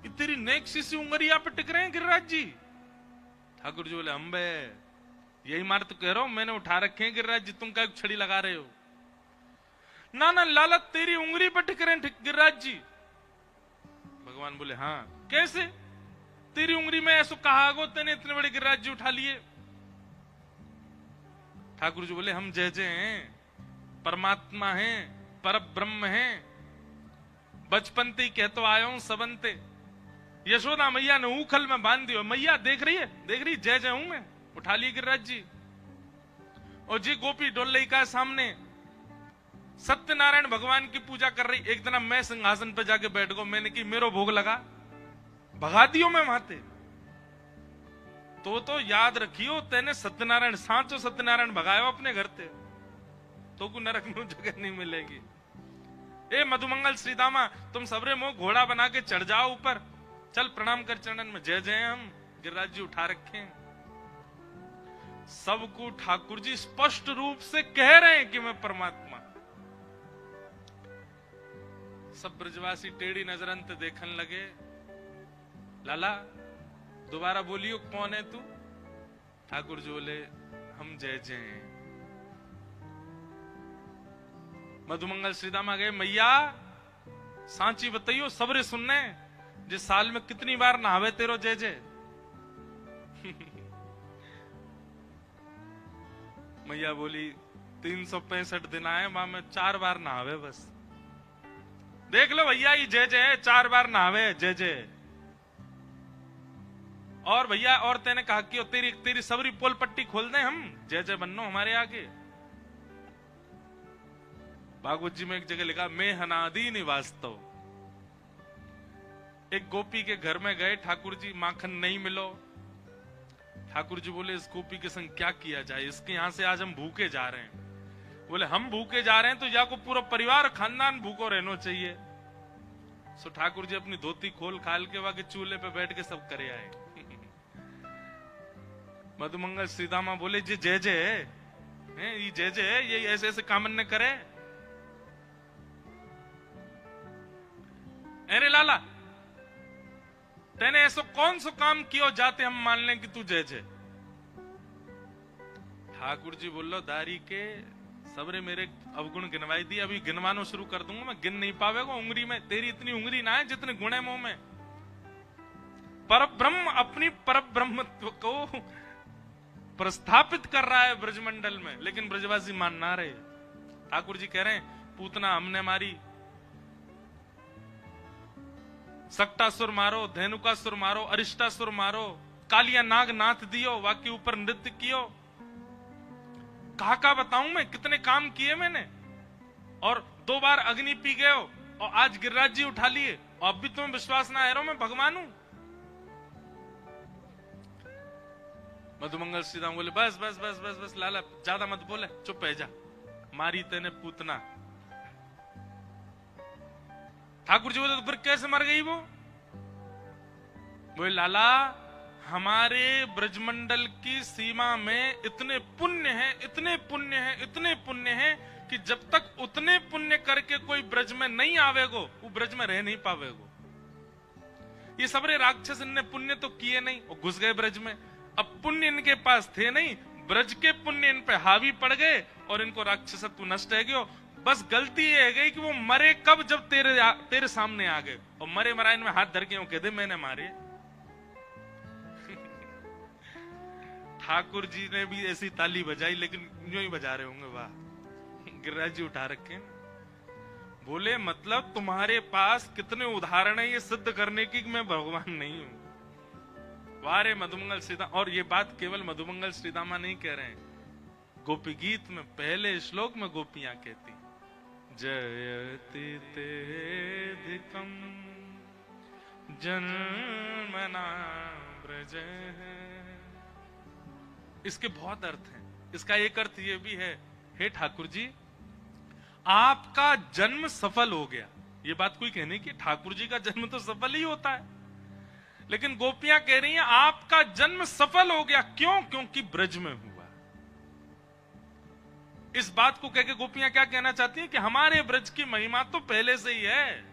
ये तेरी नेक सी उंगली यहाँ पे टिक रहे हैं गिरिराज जी। ठाकुर जी बोले, अम्बे यही मार तो कह रहा हूं, मैंने उठा रखे हैं गिरिराज जी, तुम क्या छड़ी लगा रहे हो। ना ना लाला, तेरी उंगली पर टिक रहे हैं गिरिराज जी। भगवान बोले, हाँ कैसे? तेरी उंगली में ऐसा कहा गो, तेने इतने बड़े गिरिराज जी उठा लिए। ठाकुर जी बोले, हम जय जय हैं, परमात्मा हैं, पर ब्रह्म हैं, बचपन ते कह तो आया हूं सबनते। यशोदा मैया ने ऊखल में बांध दियो, मैया देख रही है, देख रही, जय जय हूं मैं, उठा लिए गिरिराज जी। और जी गोपी डोलई का सामने सत्यनारायण भगवान की पूजा कर रही, एक दिन मैं सिंहासन पे जाके बैठ गो, मैंने की मेरो भोग लगा, भगा दियो मैं माते। तो याद रखियो, तेने सत्यनारायण सांचो सत्यनारायण भगायो अपने घर ते, तो को नरक में जगह नहीं मिलेगी। ए मधुमंगल श्रीदामा, तुम सबरे मोह घोड़ा बना के चढ़ जाओ ऊपर, चल प्रणाम कर चरणन में, जय जय हम गिरिराज जी उठा रखे हैं। सबको ठाकुर जी स्पष्ट रूप से कह रहे हैं कि मैं परमात्मा। सब ब्रजवासी टेढ़ी नजरन ते देखने लगे। लाला दोबारा बोलियो, कौन है तू? ठाकुर जी बोले, हम जय जय हैं। मधुमंगल श्रीदामा गए, मैया सांची बताइयो, सबरे सुनने, जिस साल में कितनी बार नहावे तेरो जय जय। मैया बोली, 365 दिन आए, मां में 4 बार नहावे बस। देख लो भैया, ये जय जय है, 4 बार नहावे जय जय। और भैया, और तेने कहा कि तेरी सबरी पोल पट्टी खोल दें हम, जय जय बन्नो हमारे आगे। भागवत जी में एक जगह लिखा, मैं हनादि निवास्तव। एक गोपी के घर में गए ठाकुर जी, माखन नहीं मिलो। ठाकुर जी बोले, इस गोपी के संग क्या किया जाए, इसके यहां से आज हम भूखे जा रहे हैं। बोले, हम भूखे जा रहे हैं तो या को पूरा परिवार खानदान भूखो रहना चाहिए। सो ठाकुर जी अपनी धोती खोल खाल के वाके चूल्हे पे बैठ के सब करे आए। मधुमंगल श्रीदामा बोले, जी जय जय है, ये जय जय है, ये ऐसे ऐसे कामन ने करे। अरे लाला, तेने ऐसा कौन सा काम किया जाते हम मान लें कि तू जय जय। ठाकुर जी बोलो, दारी के सबरे मेरे अवगुण गिनवाई दी, अभी गिनवानो शुरू कर दूंगा मैं, गिन नहीं पावेगा उंगली में, तेरी इतनी उंगली ना है जितने गुण है मुंह में। पर ब्रह्म अपनी पर ब्रह्मत्व को प्रस्थापित कर रहा है ब्रजमंडल में, लेकिन ब्रजवासी मान ना रहे। ठाकुर जी कह रहे हैं, पूतना हमने मारी, सक्टासुर मारो, धेनुकासुर मारो, अरिष्टासुर मारो, कालिया नाग नाथ दियो, वाके ऊपर नृत्य कियो। कहा बताऊं मैं कितने काम किए मैंने, और 2 बार अग्नि पी गए हो, और आज गिरिराज जी उठा लिए, और अब भी तुम्हें विश्वास ना आ रहा मैं भगवान हूं। मधुमंगल श्रीदाम बोले, बस बस बस बस बस लाला, ज्यादा मत बोले, चुप है जा, मारी तेने पूतना। ठाकुर जी बोले, तो फिर कैसे मर गई वो? बोले, लाला हमारे ब्रजमंडल की सीमा में इतने पुण्य हैं, इतने पुण्य हैं, इतने पुण्य हैं कि जब तक उतने पुण्य करके कोई ब्रज में नहीं आवेगो, वो ब्रज में रह नहीं पावेगो। ये सबरे राक्षस इनने पुण्य तो किए नहीं, वो घुस गए ब्रज में। अब पुण्य इनके पास थे नहीं, ब्रज के पुण्य इन पे हावी पड़ गए और इनको राक्षसत्व नष्ट है गयो। बस गलती ये है गई कि वो मरे कब, जब तेरे सामने आ गए, और मरे मराइन में हाथ धर के कह दे मैंने मारे। ठाकुर जी ने भी ऐसी ताली बजाई, लेकिन यूं ही बजा रहे होंगे, वाह गिरिराज जी उठा रखे। बोले, मतलब तुम्हारे पास कितने उदाहरण है ये सिद्ध करने की कि मैं भगवान नहीं हूं। वारे मधुमंगल श्रीदामा, और ये बात केवल मधुमंगल श्रीदामा नहीं कह रहे हैं, गोपी गीत में पहले श्लोक में गोपियां कहती, जयति तेधिकं जन्मना ब्रज। इसके बहुत अर्थ हैं। इसका एक अर्थ ये भी है, हे ठाकुर जी आपका जन्म सफल हो गया। ये बात कोई कहने की, ठाकुर जी का जन्म तो सफल ही होता है, लेकिन गोपियां कह रही हैं आपका जन्म सफल हो गया। क्यों? क्योंकि ब्रज में हुआ। इस बात को कहकर गोपियां क्या कहना चाहती हैं कि हमारे ब्रज की महिमा तो पहले से ही है,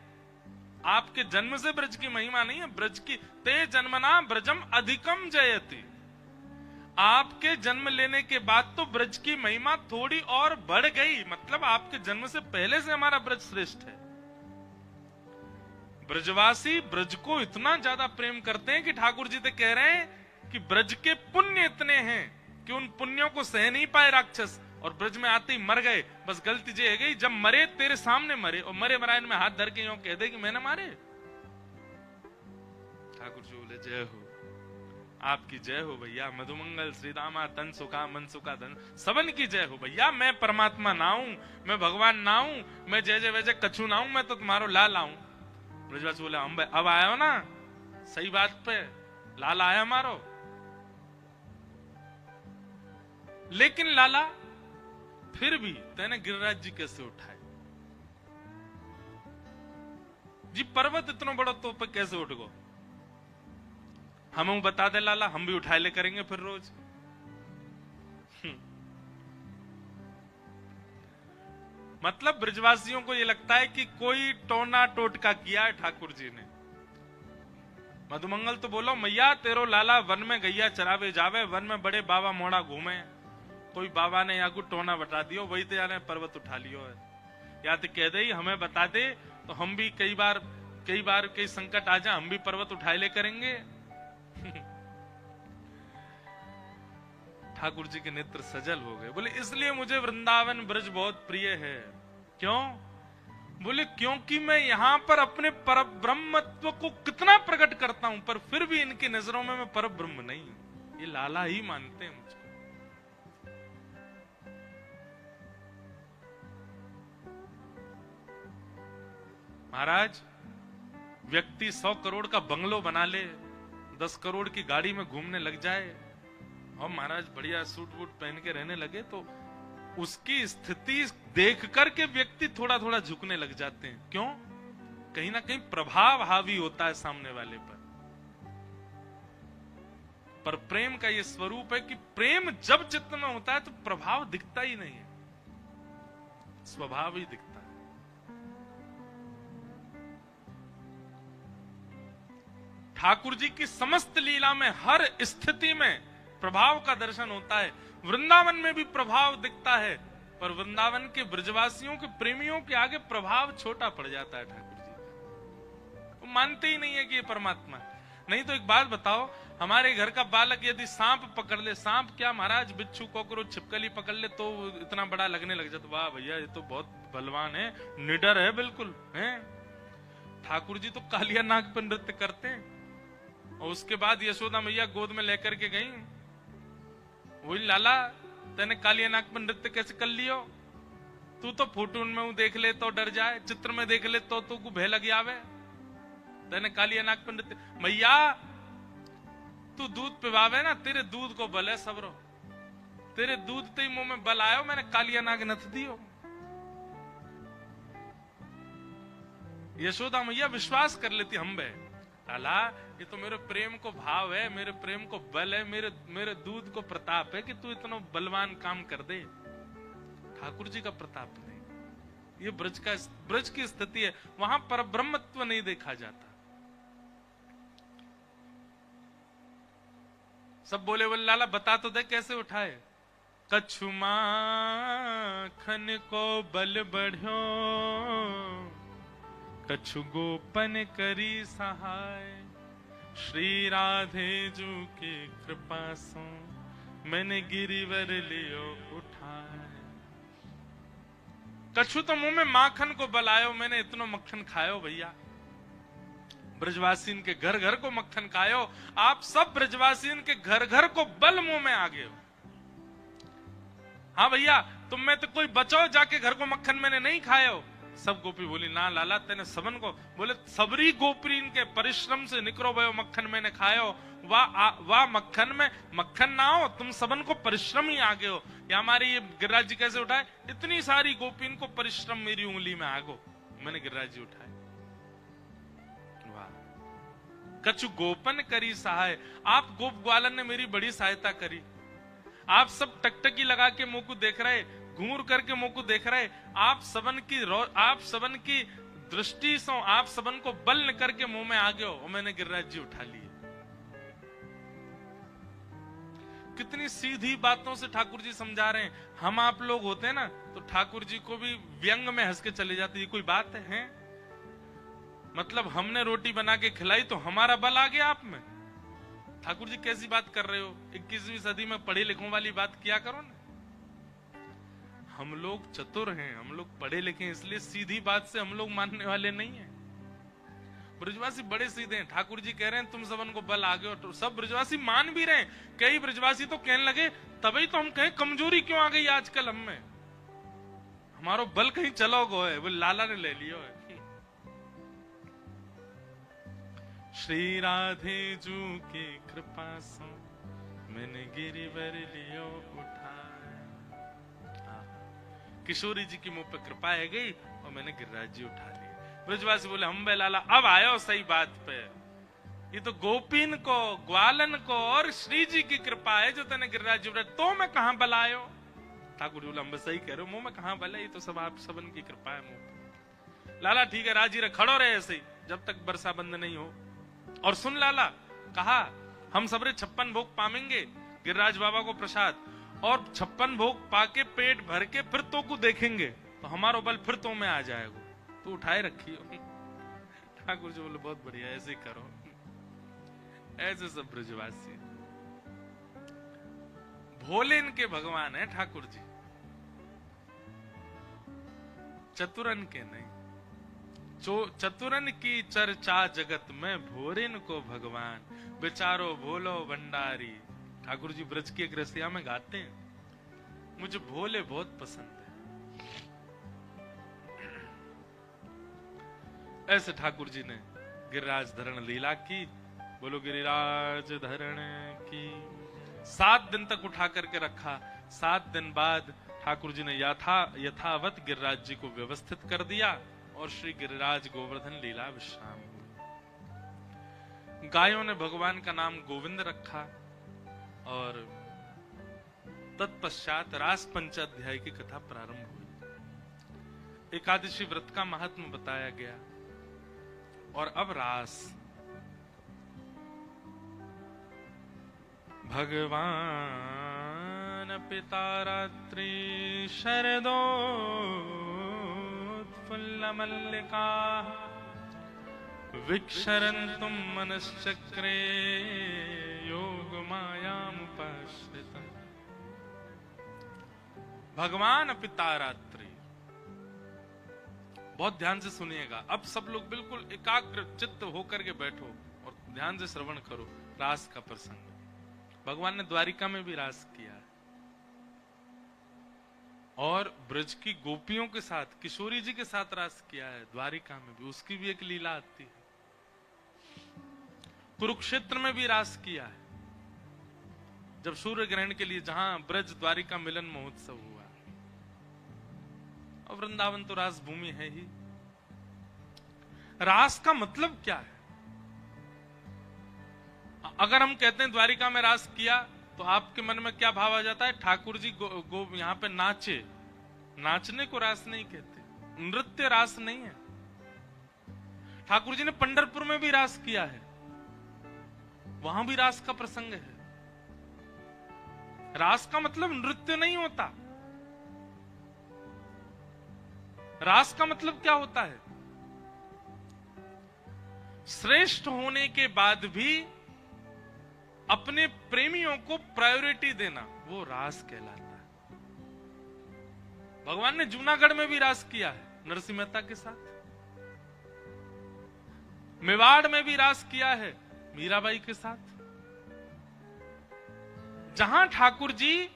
आपके जन्म से ब्रज की महिमा नहीं है। ब्रज की ते जन्मना ब्रजम अधिकम जयति, आपके जन्म लेने के बाद तो ब्रज की महिमा थोड़ी और बढ़ गई, मतलब आपके जन्म से पहले से हमारा ब्रज श्रेष्ठ है। ब्रजवासी ब्रज को इतना ज्यादा प्रेम करते हैं कि ठाकुर जी तो कह रहे हैं कि ब्रज के पुण्य इतने हैं कि उन पुण्यों को सह नहीं पाए राक्षस, और ब्रज में आते ही मर गए। बस गलती ये है गई, जब मरे तेरे सामने मरे, और मरे मरायन में हाथ धर के यूं कह दे कि मैंने मारे। ठाकुर जी बोले जय हो, आपकी जय हो भैया। मधुमंगल श्री रामा तन सुखा मन सुखा धन, सबन की जय हो भैया। मैं परमात्मा ना हूं, मैं भगवान ना हूं, मैं जय जय वैसे कछु ना हूं, मैं तो तुम्हारो लाल आऊं। ब्रजवासी बोले हम अब आए हो ना सही बात पे, लाला आया हमारो। लेकिन लाला फिर भी तेने गिरिराज जी कैसे उठाए जी? पर्वत इतना बड़ा तो पे कैसे उठ गो? हमें बता दे लाला, हम भी उठाए ले करेंगे फिर रोज। मतलब ब्रजवासियों को यह लगता है कि कोई टोना टोटका किया है ठाकुर जी ने। मधुमंगल तो बोलो मैया तेरो लाला वन में गैया चरावे जावे, वन में बड़े बाबा मोड़ा घूमे, कोई बाबा ने या को टोना बता दियो, वही तो याने पर्वत उठा लियो है। या तो कह दे हमें बता दे तो हम भी कई बार कई संकट आ जाए हम भी पर्वत उठाए ले करेंगे। ठाकुर जी के नेत्र सजल हो गए। बोले इसलिए मुझे वृंदावन ब्रज बहुत प्रिय है। क्यों? बोले क्योंकि मैं यहां पर अपने पर ब्रह्मत्व को कितना प्रकट करता हूं, पर फिर भी इनकी नजरों में मैं पर ब्रह्म नहीं हूं। ये लाला ही मानते हैं मुझको। महाराज व्यक्ति 100 करोड़ का बंगलो बना ले, 10 करोड़ की गाड़ी में घूमने लग जाए, और महाराज बढ़िया सूट वूट पहन के रहने लगे, तो उसकी स्थिति देख करके व्यक्ति थोड़ा थोड़ा झुकने लग जाते हैं। क्यों? कहीं ना कहीं प्रभाव हावी होता है सामने वाले पर प्रेम का ये स्वरूप है कि प्रेम जब चित्त में होता है तो प्रभाव दिखता ही नहीं है, स्वभाव ही दिखता है। ठाकुर जी की समस्त लीला में हर स्थिति में प्रभाव का दर्शन होता है। वृंदावन में भी प्रभाव दिखता है, पर वृंदावन के ब्रजवासियों के प्रेमियों के आगे प्रभाव छोटा पड़ जाता है। ठाकुर जी वो मानते ही नहीं है कि ये परमात्मा। नहीं तो एक बात बताओ, हमारे घर का बालक यदि सांप पकड़ ले, सांप क्या महाराज बिच्छू कॉकरोच छिपकली पकड़ ले तो इतना बड़ा लगने लग जाता, वाह भैया ये तो बहुत बलवान है, निडर है बिल्कुल है। ठाकुर जी तो कालिया नाग पर नृत्य करते हैं, और उसके बाद यशोदा मैया गोद में लेकर के गई, वही लाला तेने कालिया नाग पर नृत्य कैसे कर लियो? तू तो फोटो में देख ले तो डर जाए, चित्र में देख ले तो तू को भय लग आवे, तेने कालिया नाग पर नृत्य। मैया तू दूध पिवावे ना, तेरे दूध को बल है सबरो, तेरे दूध ते मुंह में बल आयो, मैंने कालिया नाग नथ दियो। यशोदा मैया विश्वास कर लेती हम बे, लाला ये तो मेरे प्रेम को भाव है, मेरे प्रेम को बल है, मेरे दूध को प्रताप है कि तू इतना बलवान काम कर दे। ठाकुर जी का प्रताप नहीं, ये ब्रज की स्थिति है, वहां पर ब्रह्मत्व नहीं देखा जाता। सब बोले बोले लाला बता तो दे कैसे उठाए। कछु माखन को बल बढ़्यो, कछु गोपन करी सहाय, श्री राधे जू की कृपा सो मैंने गिरिवर लियो उठाए। कछु तो मुंह में माखन को बलायो, मैंने इतना मक्खन खायो भैया। ब्रजवासीन के घर घर को मक्खन खायो, आप सब ब्रजवासीन के घर घर को बल मुंह में आ गए हो। हाँ भैया तुम में तो कोई बचाओ जाके घर को मक्खन मैंने नहीं खायो। सब गोपी बोली ना लाला तेने सबन को, बोले सबरी गोपी इनके परिश्रम से निकरो भयो मक्खन मैंने खायो। वाह मक्खन में मक्खन ना हो, तुम सबन को परिश्रम ही आगे हो। या हमारे ये गिरिराज जी कैसे उठाए, इतनी सारी गोपी इनको परिश्रम मेरी उंगली में आगो, मैंने गिरिराज जी उठाए। वाह कछु गोपन करी सहाय। आप गोप ग्वालन ने मेरी बड़ी सहायता करी। आप सब टकटकी लगा के मुंह को देख रहे, घूर करके मुंह को देख रहे, आप सबन की दृष्टि से आप सबन को बल न करके मुंह में आ गए हो और मैंने गिरिराज जी उठा लिए। कितनी सीधी बातों से ठाकुर जी समझा रहे हैं। हम आप लोग होते हैं ना तो ठाकुर जी को भी व्यंग में हंस के चले जाते, ये कोई बात है? मतलब हमने रोटी बना के खिलाई तो हमारा बल आ गया आप में? ठाकुर जी कैसी बात कर रहे हो? 21वीं सदी में पढ़े लिखों वाली बात किया करो ना। हम लोग चतुर हैं, हम लोग पढ़े लिखे, इसलिए सीधी बात से हम लोग मानने वाले नहीं हैं। ब्रजवासी बड़े सीधे हैं। ठाकुर जी कह रहे हैं तुम सबन को बल आ गए, तो सब ब्रजवासी मान भी रहे हैं। कई ब्रजवासी तो कहने लगे तभी तो हम कहें कमजोरी क्यों आ गई आजकल हम में, हमारो बल कहीं चलो गो है, वो लाला ने ले लियो है। श्री राधे जू की कृपा से मैंने गिरिवर लियो उठाया। किशोरी जी की मुंह पे कृपा है गई और मैंने गिरिराज जी उठा लिए। ब्रजवासी बोले हम बे लाला अब आयो सही बात पे, ये तो गोपीन को, ग्वालन को और श्री जी की कृपा है जो तेने गिरिराज जी उठाया, तो मैं कहां बल आयो? ठाकुर जी बोले हम सही कह रहे हो, मुंह में कहां बल है, ये तो सब आप सबन की कृपा है मुंह पे। लाला ठीक है, राजी रहे, खड़ो रहे ऐसे ही जब तक बरसा बंद नहीं हो। और सुन लाला, कहा हम सबरे 56 भोग पामेंगे गिरिराज बाबा को प्रसाद, और 56 भोग पाके पेट भर के फिर तो को देखेंगे तो हमारो बल फिर तो में आ जाएगा, तो उठाए रखियो। ठाकुर जी बोले बहुत बढ़िया, ऐसे करो। ऐसे सब ब्रजवासी भोले इनके भगवान है ठाकुर जी, चतुरन के नहीं। चतुरन की चर्चा जगत में भोरेन को भगवान, बेचारो भोलो भंडारी। ठाकुर जी ब्रज की एक रसिया में गाते हैं, मुझे भोले बहुत पसंद है। ऐसे ठाकुर जी ने गिरिराज धरण लीला की। बोलो गिरिराज धरण की। 7 दिन तक उठा करके रखा। 7 दिन बाद ठाकुर जी ने यथावत गिरिराज जी को व्यवस्थित कर दिया और श्री गिरिराज गोवर्धन लीला विश्राम हुई। गायों ने भगवान का नाम गोविंद रखा और तत्पश्चात रास पंचाध्याय की कथा प्रारंभ हुई। एकादशी व्रत का महात्म बताया गया और अब रास। भगवान पिता रात्रि शरदोत्फुल्ल मल्लिका विक्षरन्तुम मनश्चक्रे योग मायामुपाश्रितम्। भगवान पिता रात्रि, बहुत ध्यान से सुनिएगा। अब सब लोग बिल्कुल एकाग्र चित्त होकर के बैठो और ध्यान से श्रवण करो रास का प्रसंग। भगवान ने द्वारिका में भी रास किया और ब्रज की गोपियों के साथ, किशोरी जी के साथ रास किया है। द्वारिका में भी उसकी भी एक लीला आती है। कुरुक्षेत्र में भी रास किया है, जब सूर्य ग्रहण के लिए जहां ब्रज द्वारिका मिलन महोत्सव हुआ। और वृंदावन तो रास भूमि है ही। रास का मतलब क्या है? अगर हम कहते हैं द्वारिका में रास किया तो आपके मन में क्या भाव आ जाता है? ठाकुर जी यहाँ पे नाचे। नाचने को रास नहीं कहते, नृत्य रास नहीं है। ठाकुर जी ने पंढरपुर में भी रास किया है, वहां भी रास का प्रसंग है। रास का मतलब नृत्य नहीं होता। रास का मतलब क्या होता है? श्रेष्ठ होने के बाद भी अपने प्रेमियों को प्रायोरिटी देना, वो रास कहलाता है। भगवान ने जूनागढ़ में भी रास किया है नरसिंह मेहता के साथ। मेवाड़ में भी रास किया है मीराबाई के साथ। जहां ठाकुर जी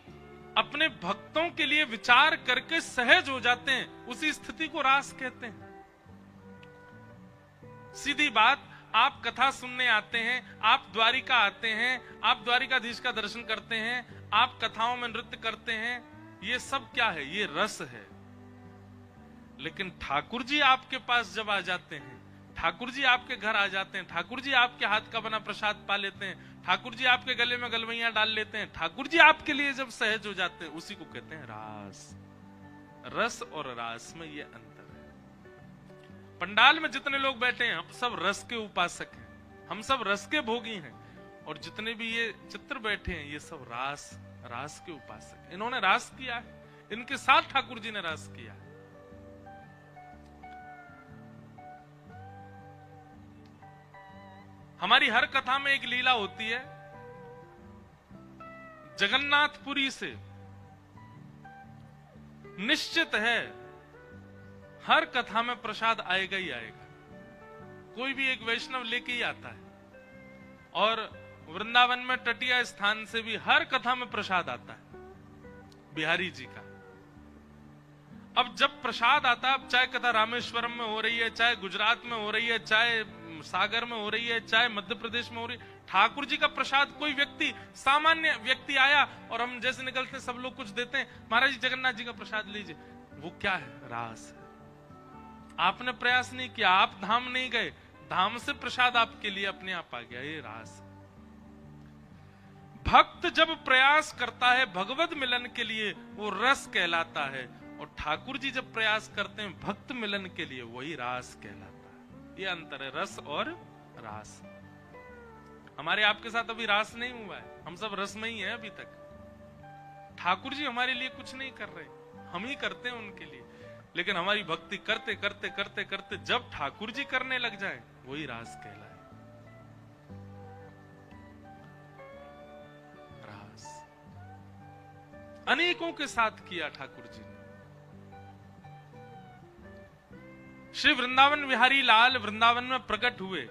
अपने भक्तों के लिए विचार करके सहज हो जाते हैं, उसी स्थिति को रास कहते हैं। सीधी बात, आप कथा सुनने आते हैं, आप द्वारिका आते हैं, आप द्वारिकाधीश का दर्शन करते हैं, आप कथाओं में नृत्य करते हैं, ये सब क्या है? ये रस है। लेकिन ठाकुर जी आपके पास जब आ जाते हैं ठाकुर जी आपके घर आ जाते हैं, ठाकुर जी आपके हाथ का बना प्रसाद पा लेते हैं, ठाकुर जी आपके गले में गलवैया डाल लेते हैं, ठाकुर जी आपके लिए जब सहज हो जाते हैं, उसी को कहते हैं रास। रस और रास में ये अंतर है। पंडाल में जितने लोग बैठे हैं हम सब रस के उपासक हैं, हम सब रस के भोगी हैं, और जितने भी ये चित्र बैठे हैं ये सब रास के उपासक। इन्होंने रास किया है, इनके साथ ठाकुर जी ने रास किया है। हमारी हर कथा में एक लीला होती है। जगन्नाथपुरी से निश्चित है हर कथा में प्रसाद आएगा ही आएगा, कोई भी एक वैष्णव लेके ही आता है। और वृंदावन में तटीय स्थान से भी हर कथा में प्रसाद आता है बिहारी जी का। अब जब प्रसाद आता है, चाहे कथा रामेश्वरम में हो रही है, चाहे गुजरात में हो रही है, चाहे सागर में हो रही है, चाहे मध्य प्रदेश में हो रही है, ठाकुर जी का प्रसाद कोई व्यक्ति, सामान्य व्यक्ति आया और हम जैसे निकलते सब लोग कुछ देते हैं, महाराज जी जगन्नाथ जी का प्रसाद लीजिए, वो क्या है? रास है। आपने प्रयास नहीं किया, आप धाम नहीं गए, धाम से प्रसाद आपके लिए अपने आप आ गया, ये रास है। भक्त जब प्रयास करता है भगवत मिलन के लिए, वो रस कहलाता है, और ठाकुर जी जब प्रयास करते हैं भक्त मिलन के लिए, वही रास कहलाता है। ये अंतर है रस और रास। हमारे आपके साथ अभी रास नहीं हुआ है, हम सब रस में ही हैं अभी तक। ठाकुर जी हमारे लिए कुछ नहीं कर रहे, हम ही करते हैं उनके लिए। लेकिन हमारी भक्ति करते करते करते करते जब ठाकुर जी करने लग जाए, वही रास कहलाए। रास अनेकों के साथ किया ठाकुर जी ने। श्री वृंदावन विहारी लाल वृंदावन में प्रकट हुए।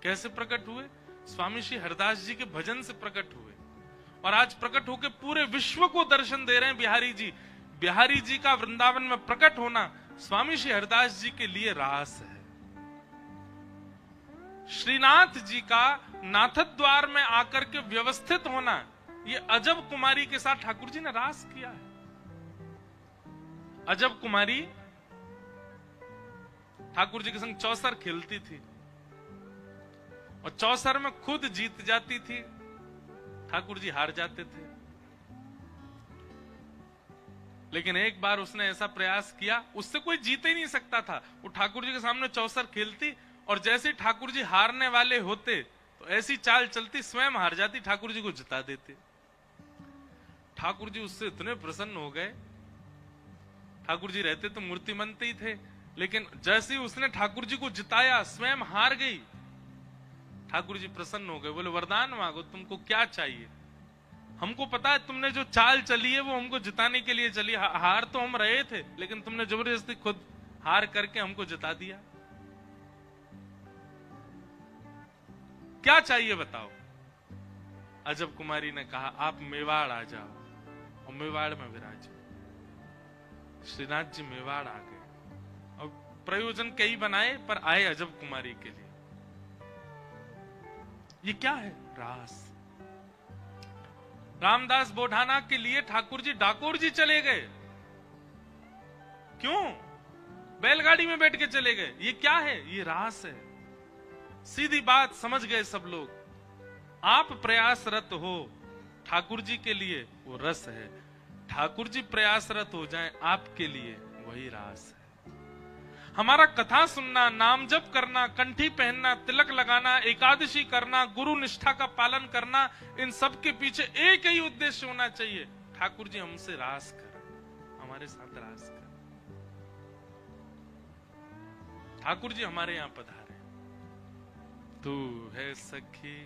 कैसे प्रकट हुए? स्वामी श्री हरदास जी के भजन से प्रकट हुए, और आज प्रकट होकर पूरे विश्व को दर्शन दे रहे हैं बिहारी जी। बिहारी जी का वृंदावन में प्रकट होना स्वामी श्री हरदास जी के लिए रास है। श्रीनाथ जी का नाथद्वार द्वार में आकर के व्यवस्थित होना, ये अजब कुमारी के साथ ठाकुर जी ने रास किया है। अजब कुमारी ठाकुर जी के संग चौसर खेलती थी, और चौसर में खुद जीत जाती थी, ठाकुर जी हार जाते थे। लेकिन एक बार उसने ऐसा प्रयास किया, उससे कोई जीत ही नहीं सकता था। वो ठाकुर जी के सामने चौसर खेलती, और जैसे ठाकुर जी हारने वाले होते तो ऐसी चाल चलती, स्वयं हार जाती, ठाकुर जी को जिता देते। ठाकुर जी उससे इतने प्रसन्न हो गए। ठाकुर जी रहते तो मूर्तिमंत ही थे, लेकिन जैसे ही उसने ठाकुर जी को जिताया, स्वयं हार गई, ठाकुर जी प्रसन्न हो गए। बोले वरदान मांगो, तुमको क्या चाहिए? हमको पता है तुमने जो चाल चली है वो हमको जिताने के लिए चली, हार तो हम रहे थे, लेकिन तुमने जबरदस्ती खुद हार करके हमको जिता दिया। क्या चाहिए बताओ? अजब कुमारी ने कहा, आप मेवाड़ आ जाओ और मेवाड़ में विराजो। श्रीनाथ जी मेवाड़ आ गए, और प्रयोजन कई बनाए, पर आए अजब कुमारी के लिए। ये क्या है? रास। रामदास बोढ़ाना के लिए ठाकुर जी डाकोर जी चले गए। क्यों? बैलगाड़ी में बैठ के चले गए। ये क्या है? ये रास है। सीधी बात समझ गए सब लोग। आप प्रयासरत हो ठाकुर जी के लिए, वो रस है। ठाकुर जी प्रयासरत हो जाएं आपके लिए, वही रास है। हमारा कथा सुनना, नाम जप करना, कंठी पहनना, तिलक लगाना, एकादशी करना, गुरु निष्ठा का पालन करना, इन सब के पीछे एक ही उद्देश्य होना चाहिए, ठाकुर जी हमसे रास करें, हमारे साथ रास करें। ठाकुर जी हमारे यहां पधारे। तू है सखी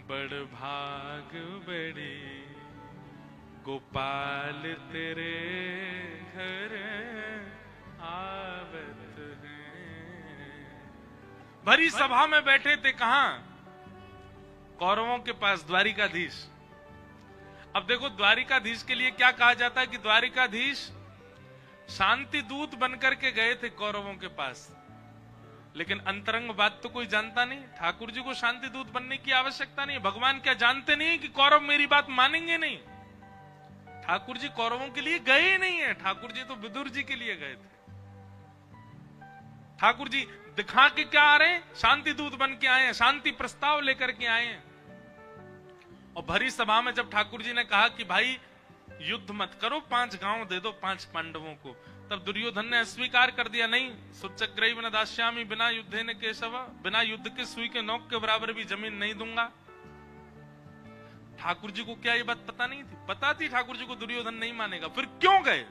बड़ भाग बड़ी, गोपाल तेरे घर आवत है। भरी सभा में बैठे थे कहां? कौरवों के पास, द्वारिकाधीश। अब देखो, द्वारिकाधीश के लिए क्या कहा जाता है कि द्वारिकाधीश शांति दूत बनकर के गए थे कौरवों के पास, लेकिन अंतरंग बात तो कोई जानता नहीं। ठाकुर जी को शांति दूत बनने की आवश्यकता नहीं। भगवान क्या जानते नहीं कि कौरव मेरी बात मानेंगे नहीं? ठाकुर जी कौरवों के लिए गए ही नहीं है, ठाकुर जी तो विदुर जी के लिए गए थे। ठाकुर जी दिखा के क्या आ रहे हैं? शांति दूत बन के आए हैं, शांति प्रस्ताव लेकर के आए हैं। और भरी सभा में जब ठाकुर जी ने कहा कि भाई युद्ध मत करो, 5 गांव दे दो 5 पांडवों को, तब दुर्योधन ने अस्वीकार कर दिया, नहीं सुचक्राई न दास्यामी, बिना युद्धे न केशव, बिना युद्ध के सुई के नोक के बराबर भी जमीन नहीं दूंगा। ठाकुर जी को क्या ये बात पता नहीं थी? पता थी ठाकुर जी को दुर्योधन नहीं मानेगा, फिर क्यों गए?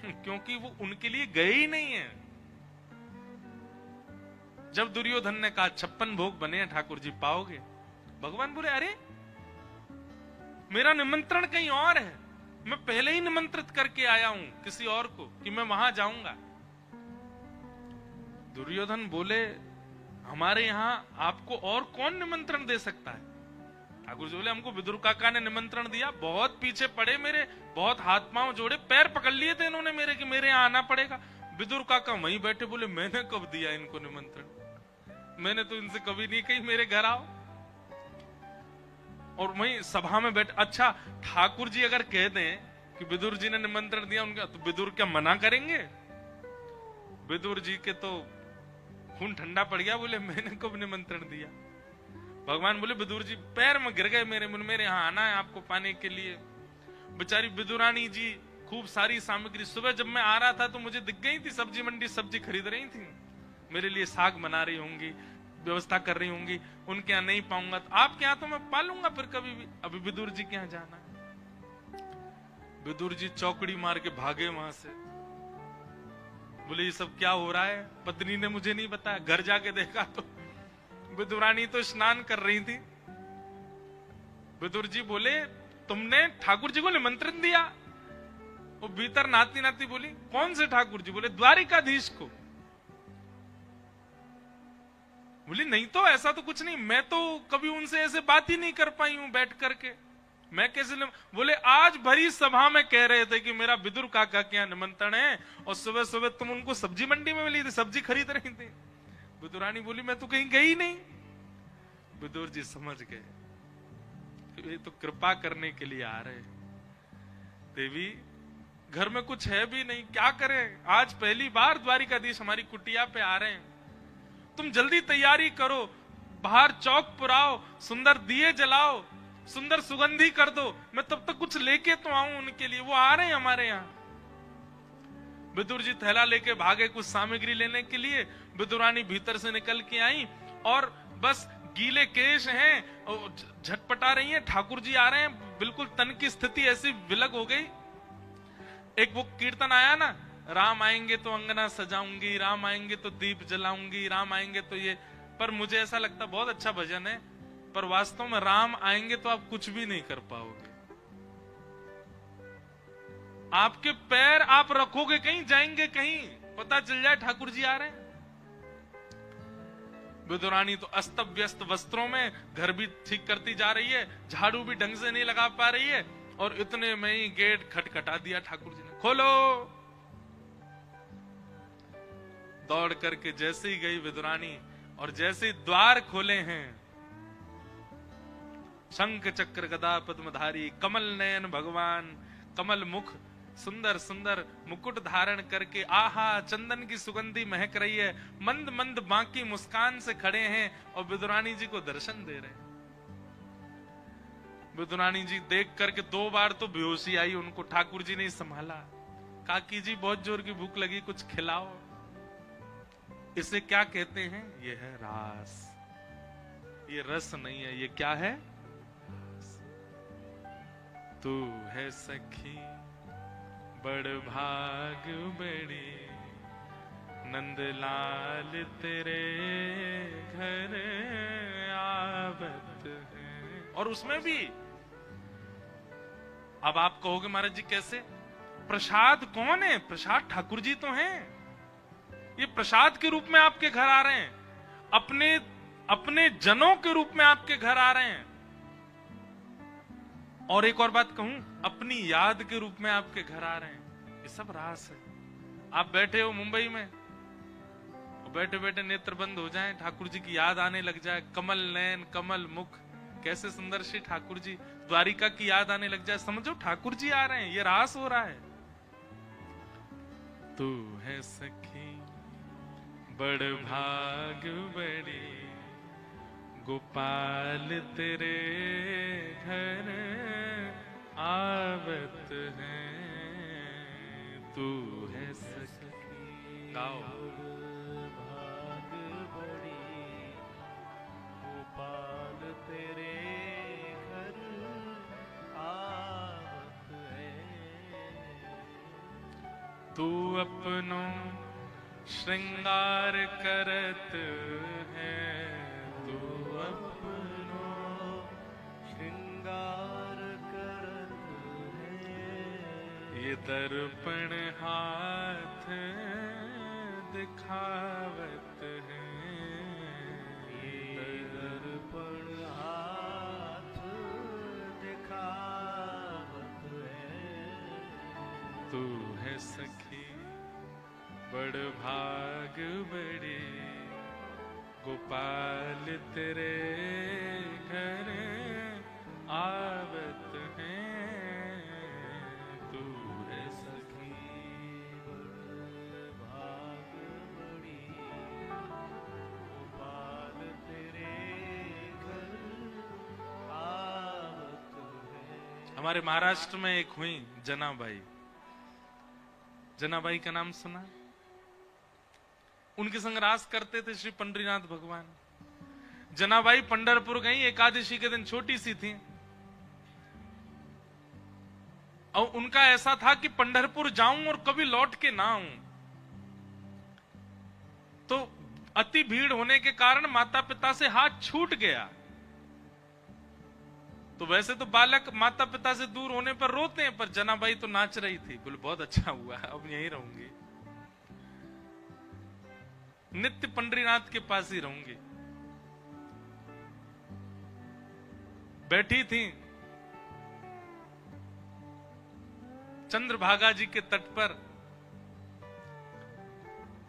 क्योंकि वो उनके लिए गए ही नहीं है। जब दुर्योधन ने कहा 56 भोग बने हैं ठाकुर जी, पाओगे? भगवान बोले अरे मेरा निमंत्रण कहीं और है, मैं पहले ही निमंत्रित करके आया हूं किसी और को कि मैं वहां जाऊंगा। दुर्योधन बोले हमारे यहां आपको और कौन निमंत्रण दे सकता है? ठाकुर जी बोले हमको विदुर काका ने निमंत्रण दिया, बहुत पीछे पड़े मेरे, बहुत हाथ पांव जोड़े, पैर पकड़ लिए थे इन्होंने मेरे कि मेरे यहां आना पड़ेगा। विदुर काका वहीं बैठे बोले मैंने कब दिया इनको निमंत्रण, मैंने तो इनसे कभी नहीं कही मेरे घर आओ। और वहीं सभा में बैठे, अच्छा ठाकुर जी अगर कह दें कि विदुर जी ने निमंत्रण दिया उनका, तो विदुर क्या मना करेंगे? विदुर जी के तो खून ठंडा पड़ गया, बोले मैंने कब निमंत्रण दिया। भगवान बोले विदुर जी पैर में गिर गए मेरे यहाँ आना है आपको पाने के लिए। बेचारी विदुरानी जी खूब सारी सामग्री, सुबह जब मैं आ रहा था तो मुझे दिख गई थी सब्जी मंडी, सब्जी खरीद रही थी, मेरे लिए साग बना रही होंगी, व्यवस्था कर रही होंगी। उनके यहाँ नहीं पाऊंगा तो आपके यहाँ तो मैं पालूंगा फिर कभी भी, अभी विदुर जी के यहाँ जाना है। विदुर जी चौकड़ी मार के भागे वहां से, बोले ये सब क्या हो रहा है? पत्नी ने मुझे नहीं बताया, घर जाके देखा तो विदुरानी तो स्नान कर रही थी। विदुर जी बोले तुमने ठाकुर जी को निमंत्रण दिया? वो भीतर नाती नाती बोली कौन से ठाकुर जी? बोले द्वारिकाधीश को। बोली नहीं तो ऐसा तो कुछ नहीं, मैं तो कभी उनसे ऐसे बात ही नहीं कर पाई हूं बैठ करके, मैं कैसे बोले आज भरी सभा में कह रहे थे कि मेरा विदुर काका के यहाँ निमंत्रण है, और सुबह सुबह तुम उनको सब्जी मंडी में मिली थी, सब्जी खरीद रही थी। विदुरानी बोली मैं तो कहीं गई नहीं। विदुर जी समझ गए ये तो कृपा करने के लिए आ रहे, देवी घर में कुछ है भी नहीं, क्या करें, आज पहली बार द्वारिकाधीश हमारी कुटिया पे आ रहे हैं, तुम जल्दी तैयारी करो, बाहर चौक पुराओ, सुंदर दिए जलाओ, सुंदर सुगंधी कर दो, मैं तब तक कुछ लेके तो आऊं उनके लिए, वो आ रहे हैं हमारे यहाँ। विदुर जी थैला लेके भागे कुछ सामग्री लेने के लिए, विदुरानी भीतर से निकल के आई और बस गीले केश हैं, झटपटा रही हैं, ठाकुर जी आ रहे हैं, बिल्कुल तन की स्थिति ऐसी विलग हो गई। एक वो कीर्तन आया ना, राम आएंगे तो अंगना सजाऊंगी, राम आएंगे तो दीप जलाऊंगी, राम आएंगे तो ये, पर मुझे ऐसा लगता बहुत अच्छा भजन है, पर वास्तव में राम आएंगे तो आप कुछ भी नहीं कर पाओगे। आपके पैर आप रखोगे कहीं, जाएंगे कहीं, पता चल जाए ठाकुर जी आ रहे हैं। विदुरानी तो अस्त व्यस्त वस्त्रों में घर भी ठीक करती जा रही है, झाड़ू भी ढंग से नहीं लगा पा रही है, और इतने में ही गेट खटखटा दिया ठाकुर जी ने, खोलो। दौड़ करके जैसे ही गई विदुरानी, और जैसे ही द्वार खोले हैं, शंख चक्र गदा पद्मधारी कमल नयन भगवान, कमल मुख, सुंदर सुंदर मुकुट धारण करके, आहा चंदन की सुगंधी महक रही है, मंद मंद बांकी मुस्कान से खड़े हैं और विदुरानी जी को दर्शन दे रहे हैं। विदुरानी जी देख करके 2 बार तो बेहोशी आई उनको, ठाकुर जी ने संभाला, काकी जी बहुत जोर की भूख लगी, कुछ खिलाओ। इसे क्या कहते हैं? ये है रास, ये रस नहीं है, ये क्या है? तू है सखी बड़ भाग बड़ी, नंदलाल तेरे घर आवत है। और उसमें भी अब आप कहोगे महाराज जी कैसे? प्रसाद कौन है? प्रसाद ठाकुर जी तो हैं, ये प्रसाद के रूप में आपके घर आ रहे हैं, अपने अपने जनों के रूप में आपके घर आ रहे हैं। और एक और बात कहूं, अपनी याद के रूप में आपके घर आ रहे हैं। ये सब रास है। आप बैठे हो मुंबई में, बैठे बैठे नेत्र बंद हो जाएं, ठाकुर जी की याद आने लग जाए, कमल नयन कमल मुख, कैसे सुंदर श्री ठाकुर जी, द्वारिका की याद आने लग जाए, समझो ठाकुर जी आ रहे हैं, ये रास हो रहा है। तू है सखी बड़ भाग बड़ी गोपाल तेरे घर आवत है, तू है सखी। गाओ। भाग बड़ी गोपाल तेरे घर आवत है, तू अपनो श्रृंगार करत है, तू अपनो श्रृंगार करत है, ये दर्पण हाथ दिखावत है, ये दर्पण हाथ दिखावत है, तू है सखी बड़ भाग बड़ी गोपाल तेरे घर आवत है, तू है सखी बड़ भाग बड़ी गोपाल तेरे घर आवत है। हमारे महाराष्ट्र में एक हुई जनाबाई। जनाबाई का नाम सुना? उनके संग रास करते थे श्री पंडरीनाथ भगवान। जनाबाई पंढरपुर गई, एकादशी के दिन छोटी सी थी, और उनका ऐसा था कि पंढरपुर जाऊं और कभी लौट के ना आऊं। तो अति भीड़ होने के कारण माता पिता से हाथ छूट गया। तो वैसे तो बालक माता पिता से दूर होने पर रोते हैं, पर जनाबाई तो नाच रही थी, बोले बहुत अच्छा हुआ, अब यहीं रहूंगी, नित्य पंडरीनाथ के पास ही रहूंगी। बैठी थी चंद्रभागा जी के तट पर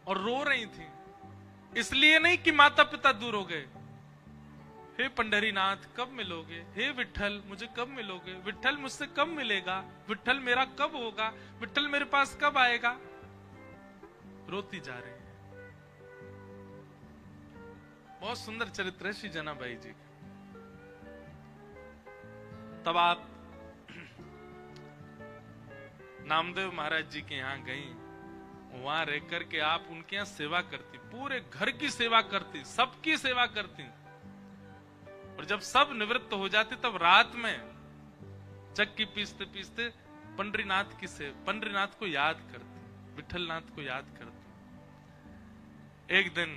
और रो रही थी। इसलिए नहीं कि माता पिता दूर हो गए, हे पंडरीनाथ कब मिलोगे, हे विठल मुझे कब मिलोगे, विठल मुझसे कब मिलेगा, विठल मेरा कब होगा, विठल मेरे पास कब आएगा। रोती जा रही है। बहुत सुंदर चरित्र है श्री जनाबाई जी। तब आप नामदेव महाराज जी के यहाँ गई, वहां रह करके आप उनके यहाँ सेवा करती, पूरे घर की सेवा करती, सबकी सेवा करती। और जब सब निवृत्त हो जाते तब रात में चक्की पीसते पीसते पंडरीनाथ को याद करते, विठलनाथ को याद करते। एक दिन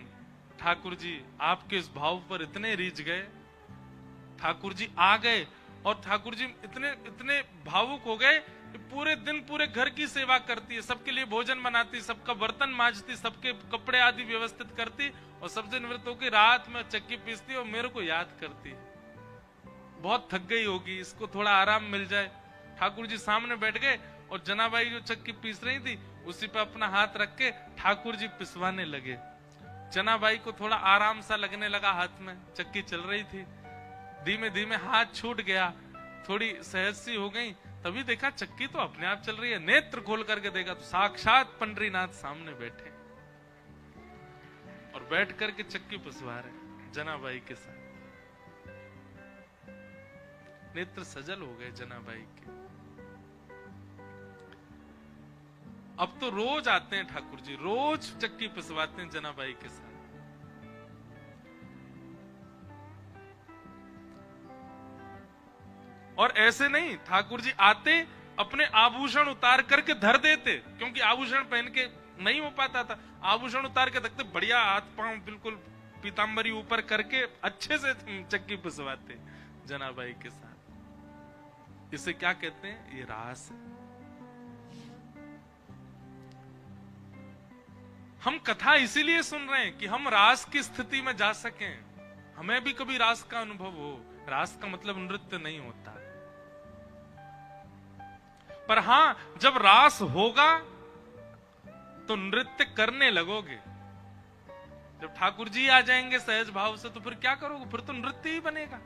ठाकुर जी आपके इस भाव पर इतने रीझ गए, ठाकुर जी आ गए और ठाकुर जी इतने भावुक हो गए कि पूरे दिन पूरे घर की सेवा करती है, सबके लिए भोजन बनाती, सबका बर्तन मांजती, सबके कपड़े आदि व्यवस्थित करती, और सबसे निवृत्त होकर रात में चक्की पीसती और मेरे को याद करती। बहुत थक गई होगी, इसको थोड़ा आराम मिल जाए। ठाकुर जी सामने बैठ गए और जनाबाई जो चक्की पीस रही थी उसी पे अपना हाथ रख के ठाकुर जी पिसवाने लगे। जनाबाई को थोड़ा आराम सा लगने लगा, हाथ में चक्की चल रही थी, धीमे धीमे हाथ छूट गया, थोड़ी सहज सी हो गई। तभी देखा चक्की तो अपने आप चल रही है, नेत्र खोल करके देखा तो साक्षात पंडरीनाथ सामने बैठे और बैठ करके चक्की पिसवा रहे जनाबाई के साथ। नेत्र सजल हो गए जनाबाई के। अब तो रोज आते हैं ठाकुर जी, रोज चक्की पिसवाते हैं जनाबाई के साथ। और ऐसे नहीं, ठाकुर जी आते अपने आभूषण उतार करके धर देते, क्योंकि आभूषण पहन के नहीं हो पाता था। आभूषण उतार के रखते, बढ़िया हाथ पांव बिल्कुल पीतांबरी ऊपर करके अच्छे से चक्की पिसवाते जनाबाई के साथ। इसे क्या कहते हैं? ये रास है। हम कथा इसीलिए सुन रहे हैं कि हम रास की स्थिति में जा सकें, हमें भी कभी रास का अनुभव हो। रास का मतलब नृत्य नहीं होता, पर हां जब रास होगा तो नृत्य करने लगोगे। जब ठाकुर जी आ जाएंगे सहज भाव से तो फिर क्या करोगे? फिर तो नृत्य ही बनेगा।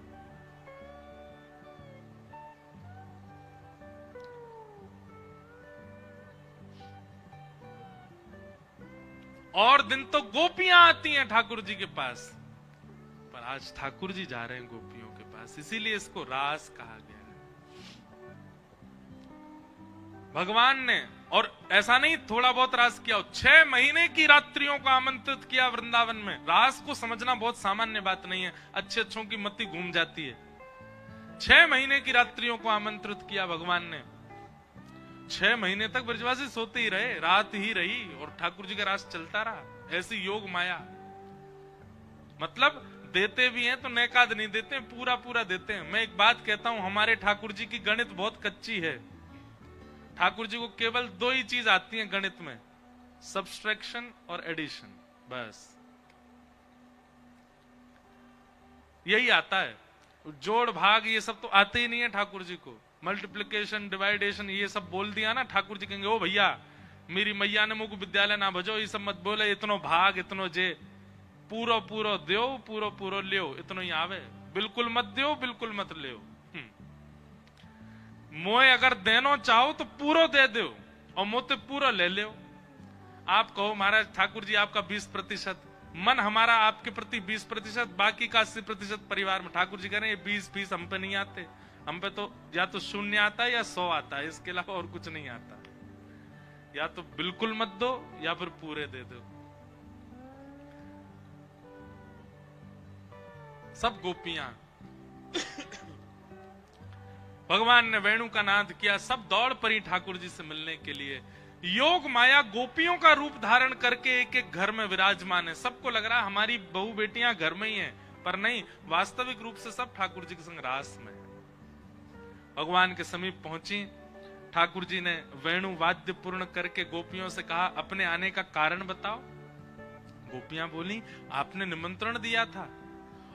और दिन तो गोपियां आती हैं ठाकुर जी के पास, पर आज ठाकुर जी जा रहे हैं गोपियों के पास, इसीलिए इसको रास कहा गया है। भगवान ने, और ऐसा नहीं थोड़ा बहुत रास किया, 6 महीने की रात्रियों को आमंत्रित किया वृंदावन में। रास को समझना बहुत सामान्य बात नहीं है, अच्छे अच्छों की मति घूम जाती है। 6 महीने की रात्रियों को आमंत्रित किया भगवान ने। 6 महीने तक ब्रजवासी सोते ही रहे, रात ही रही और ठाकुर जी का रास चलता रहा। ऐसी योग माया, मतलब देते भी हैं तो नैकाद नहीं देते हैं, पूरा पूरा देते हैं। मैं एक बात कहता हूं, हमारे ठाकुर जी की गणित बहुत कच्ची है। ठाकुर जी को केवल 2 ही चीज आती हैं गणित में, सब्सट्रैक्शन और एडिशन, बस यही आता है। जोड़ भाग ये सब तो आते ही नहीं है ठाकुर जी को। मल्टीप्लिकेशन डिवाइडेशन ये सब बोल दिया ना, ठाकुर जी कहेंगे ओ भैया मेरी मैया ने मुझको विद्यालय ना भजो, ये सब मत बोले, इतनो भाग इतनो जे, पूरो पूरो दो पूरो पूरो लियो, इतनो ही आवे, बिल्कुल मत दो बिल्कुल मत लियो। मोए अगर देनो चाहो तो पूरो दे दो और मोते पूरा ले लो। आप कहो महाराज ठाकुर जी आपका 20%, मन हमारा आपके प्रति 20%, बाकी का 80% परिवार में। ठाकुर जी कह रहे हैं 20 हम पे नहीं आते, हम पे तो या तो 0 आता है या 100 आता है, इसके अलावा और कुछ नहीं आता। या तो बिल्कुल मत दो या फिर पूरे दे दो। सब गोपियां भगवान ने वेणु का नाद किया, सब दौड़ पड़ी ठाकुर जी से मिलने के लिए। योग माया गोपियों का रूप धारण करके एक एक घर में विराजमान है। सबको लग रहा है हमारी बहू बेटियां घर में ही हैं, पर नहीं, वास्तविक रूप से सब ठाकुर जी के संग रास में। भगवान के समीप पहुंची, ठाकुर जी ने वेणु वाद्य पूर्ण करके गोपियों से कहा अपने आने का कारण बताओ। गोपियां बोली आपने निमंत्रण दिया था,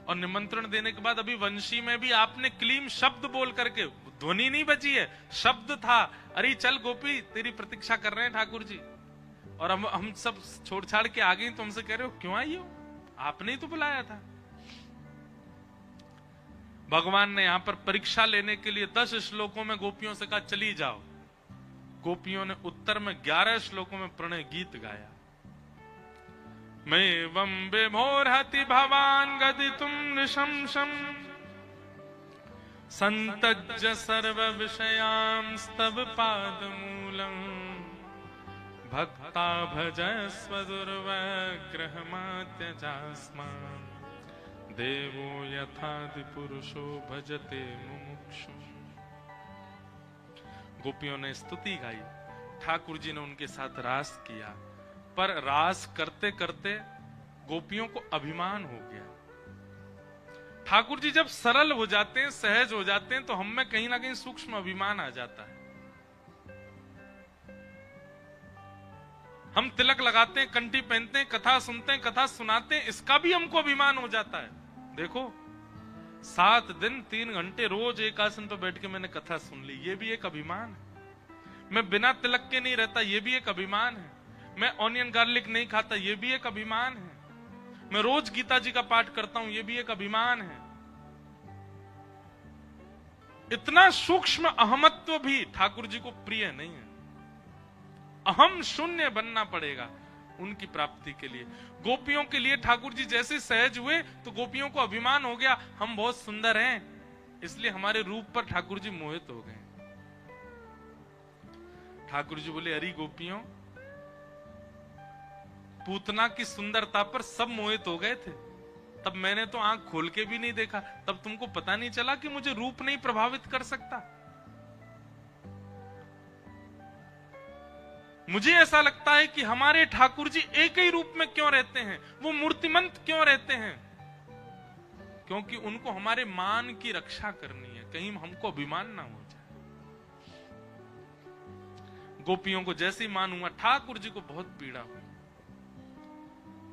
और निमंत्रण देने के बाद अभी वंशी में भी आपने क्लीम शब्द बोल करके, ध्वनि नहीं बची है, शब्द था, अरे चल गोपी तेरी प्रतीक्षा कर रहे हैं ठाकुर जी, और हम सब छोड़ छाड़ के आ गए, तुमसे कह रहे हो क्यों आई हो, आपने ही तो बुलाया था। भगवान ने यहां पर परीक्षा लेने के लिए 10 श्लोकों में गोपियों से कहा चली जाओ। गोपियों ने उत्तर में 11 श्लोकों में प्रणय गीत गाया। मेवं विमोहति भवान् गदितुं नृशंसम् संतज्ज सर्व विषयांस्तव पादमूलम् भक्ता भजस्व दुर्वग्रहमात्यजास्मान् देवो यथादि पुरुषो भजते मुमुक्षु। गोपियों ने स्तुति गाई, ठाकुर जी ने उनके साथ रास किया, पर रास करते करते गोपियों को अभिमान हो गया। ठाकुर जी जब सरल हो जाते हैं, सहज हो जाते हैं, तो हम में कहीं ना कहीं सूक्ष्म अभिमान आ जाता है। हम तिलक लगाते हैं, कंठी पहनते हैं, कथा सुनते हैं, कथा सुनाते हैं, इसका भी हमको अभिमान हो जाता है। देखो 7 दिन 3 घंटे रोज एक आसन पर बैठ के मैंने कथा सुन ली, ये भी एक अभिमान है। मैं बिना तिलक के नहीं रहता, ये भी एक अभिमान है। मैं ऑनियन गार्लिक नहीं खाता, ये भी एक अभिमान है। मैं रोज गीता जी का पाठ करता हूं, ये भी एक अभिमान है। इतना सूक्ष्म अहमत्व भी ठाकुर जी को प्रिय नहीं है। अहम शून्य बनना पड़ेगा उनकी प्राप्ति के लिए। गोपियों के लिए ठाकुर जी जैसे सहज हुए तो गोपियों को अभिमान हो गया, हम बहुत सुंदर हैं, इसलिए हमारे रूप पर ठाकुर जी मोहित हो गए। ठाकुर जी बोले अरे गोपियों, पूतना की सुंदरता पर सब मोहित हो गए थे, तब मैंने तो आंख खोल के भी नहीं देखा, तब तुमको पता नहीं चला कि मुझे रूप नहीं प्रभावित कर सकता। मुझे ऐसा लगता है कि हमारे ठाकुर जी एक ही रूप में क्यों रहते हैं, वो मूर्तिमंत क्यों रहते हैं, क्योंकि उनको हमारे मान की रक्षा करनी है, कहीं हमको अभिमान ना हो जाए। गोपियों को जैसे ही मान हुआ, ठाकुर जी को बहुत पीड़ा हुई।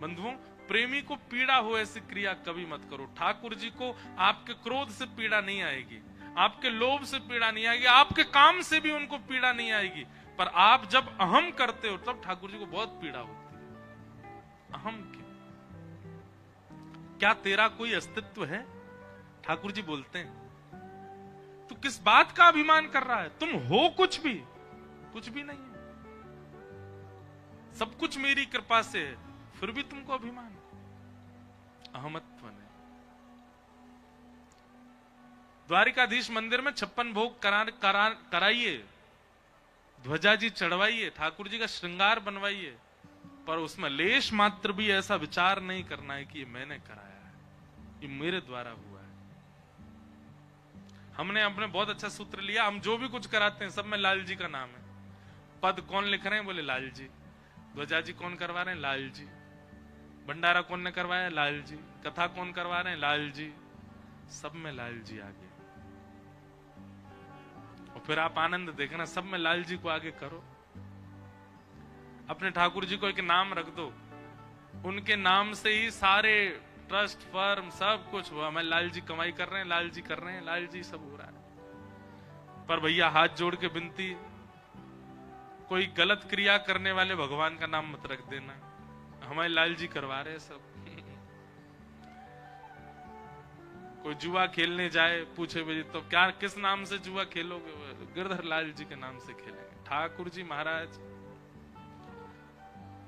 बंधुओं, प्रेमी को पीड़ा हो ऐसी क्रिया कभी मत करो। ठाकुर जी को आपके क्रोध से पीड़ा नहीं आएगी, आपके लोभ से पीड़ा नहीं आएगी, आपके काम से भी उनको पीड़ा नहीं आएगी, पर आप जब अहम करते हो तब ठाकुर जी को बहुत पीड़ा होती है। अहम क्या तेरा कोई अस्तित्व है? ठाकुर जी बोलते हैं तू किस बात का अभिमान कर रहा है, तुम हो कुछ भी नहीं है, सब कुछ मेरी कृपा से है, फिर भी तुमको अभिमान, अहमत्व नहीं। द्वारिकाधीश मंदिर में 56 भोग कराइए, ध्वजा जी चढ़वाइए, ठाकुर जी का श्रृंगार बनवाइए, पर उसमें लेश मात्र भी ऐसा विचार नहीं करना है कि ये मैंने कराया है, ये मेरे द्वारा हुआ है। हमने अपने बहुत अच्छा सूत्र लिया, हम जो भी कुछ कराते हैं सब में लाल जी का नाम है। पद कौन लिख रहे हैं? बोले लाल जी। ध्वजा जी कौन करवा रहे हैं? लाल जी। भंडारा कौन ने करवाया? लाल जी। कथा कौन करवा रहे हैं? लाल जी। सब में लाल जी आगे। और फिर आप आनंद देखना, सब में लाल जी को आगे करो। अपने ठाकुर जी को एक नाम रख दो, उनके नाम से ही सारे ट्रस्ट फर्म सब कुछ हुआ। मैं लाल जी कमाई कर रहे हैं, लाल जी कर रहे हैं, लाल जी सब हो रहा है। पर भैया हाथ जोड़ के विनती, कोई गलत क्रिया करने वाले भगवान का नाम मत रख देना। हमारे लाल जी करवा रहे हैं सब। कोई जुआ खेलने जाए, पूछे भाई तो क्या किस नाम से जुआ खेलोगे? गिरधर लाल जी के नाम से खेलेंगे। ठाकुर जी महाराज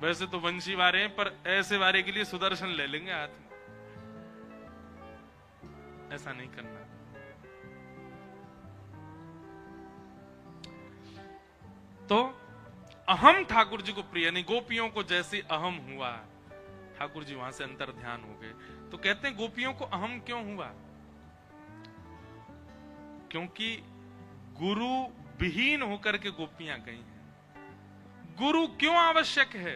वैसे तो वंशी वारे हैं, पर ऐसे वारे के लिए सुदर्शन ले लेंगे हाथ में। ऐसा नहीं करना। तो अहम ठाकुर जी को प्रिय नहीं। गोपियों को जैसे अहम हुआ, ठाकुर जी वहां से अंतर ध्यान हो गए। तो कहते हैं गोपियों को अहम क्यों हुआ? क्योंकि गुरु विहीन होकर के गोपियां गई हैं। गुरु क्यों आवश्यक है?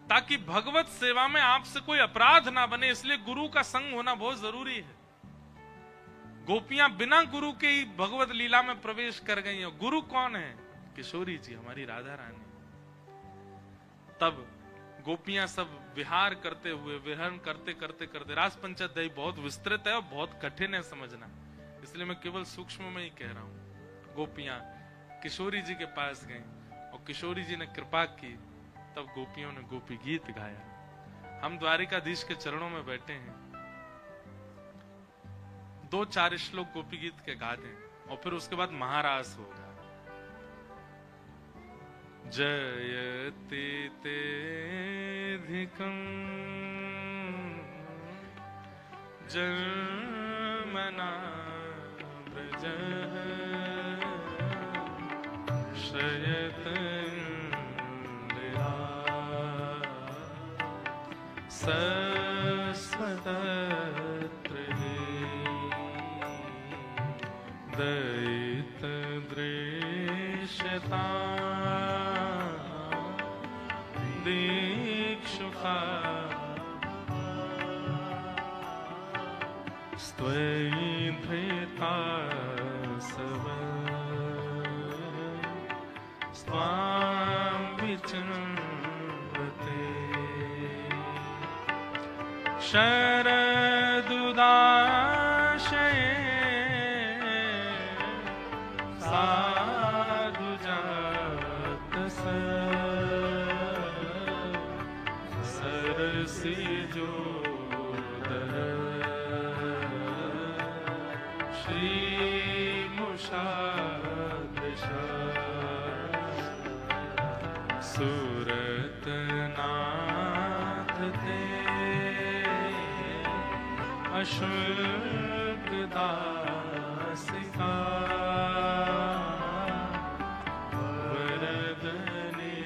ताकि भगवत सेवा में आपसे कोई अपराध ना बने, इसलिए गुरु का संग होना बहुत जरूरी है। गोपियां बिना गुरु के ही भगवत लीला में प्रवेश कर गई हैं। गुरु कौन है? किशोरी जी, हमारी राधा रानी। तब गोपियां सब विहार करते हुए, विहरण करते करते करते, रास पंचाध्यायी बहुत विस्तृत है और बहुत कठिन है समझना, इसलिए मैं केवल सूक्ष्म में ही कह रहा हूं। गोपियां किशोरी जी के पास गईं और किशोरी जी ने कृपा की, तब गोपियों ने गोपी गीत गाया। हम द्वारिकाधीश के चरणों में बैठे हैं, 2-4 श्लोक गोपी गीत के गा दें और फिर उसके बाद महारास होगा। जयति तेधिकं जन्मना व्रज शयत सस्वतत्र दयित दृश्यता दीक्षुका स्त्वयि धृता सव स्वां विचिन्वते शरदुदाशये साधु जात सरसी जोदर श्री मुषादृशा सूरत नाथ ते अशुल्क दासिका वरदने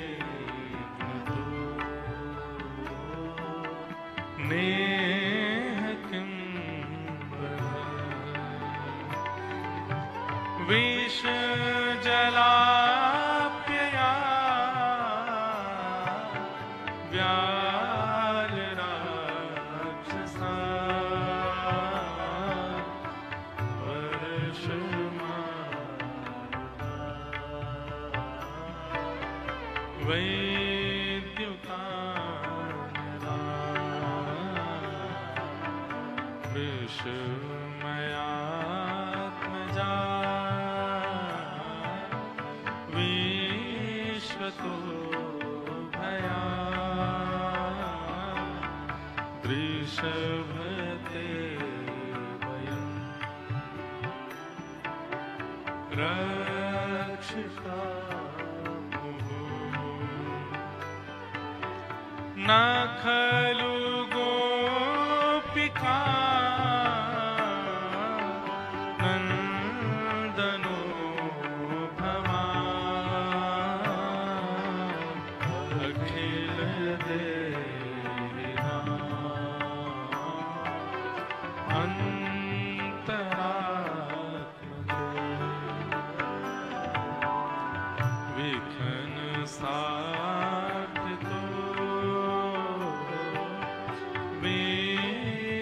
नेह किं विष जलाप्यया व्याल राक्षसा वैद्युकानरा विषमयात्मजा विश्वतो भया दृशभते वयम् रक्षिता न खलु गोपिका नंदनो भवान अखिल देना अंतरात्म विघ्न साधितो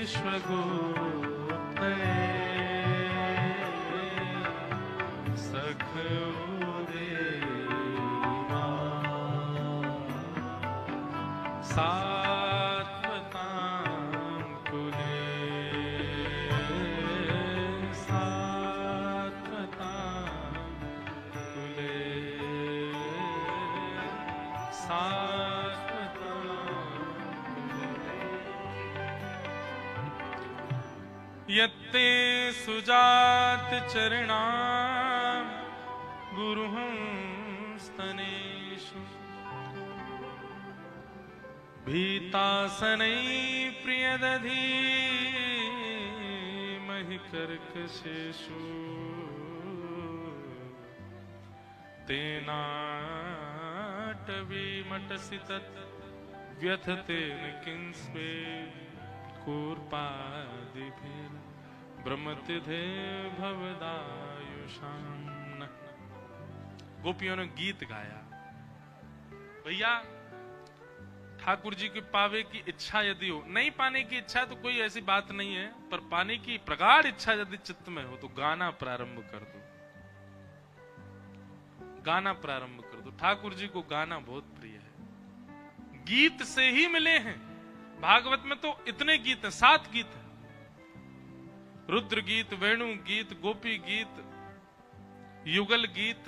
विश्वगुप्तये सखोदेवा सात्वतां कुले सात्वतां कुले यत्ते सुजात चरणा गुरुहंस्तनेषु भीतासनै प्रियदधी महि कर्कशेषु तेनाटवीमटसि तत् व्यथतेन किंस्वे कूर्पादिभिर् ब्रह्मतिधे भवदायुषाम। गोपियों ने गीत गाया। भैया ठाकुर जी के पावे की इच्छा यदि हो, नहीं पाने की इच्छा तो कोई ऐसी बात नहीं है, पर पाने की प्रगाढ़ इच्छा यदि चित्त में हो तो गाना प्रारंभ कर दो, गाना प्रारंभ कर दो। ठाकुर जी को गाना बहुत प्रिय है, गीत से ही मिले हैं। भागवत में तो इतने गीत हैं, 7 गीत हैं। रुद्र गीत, वेणु गीत, गोपी गीत, युगल गीत,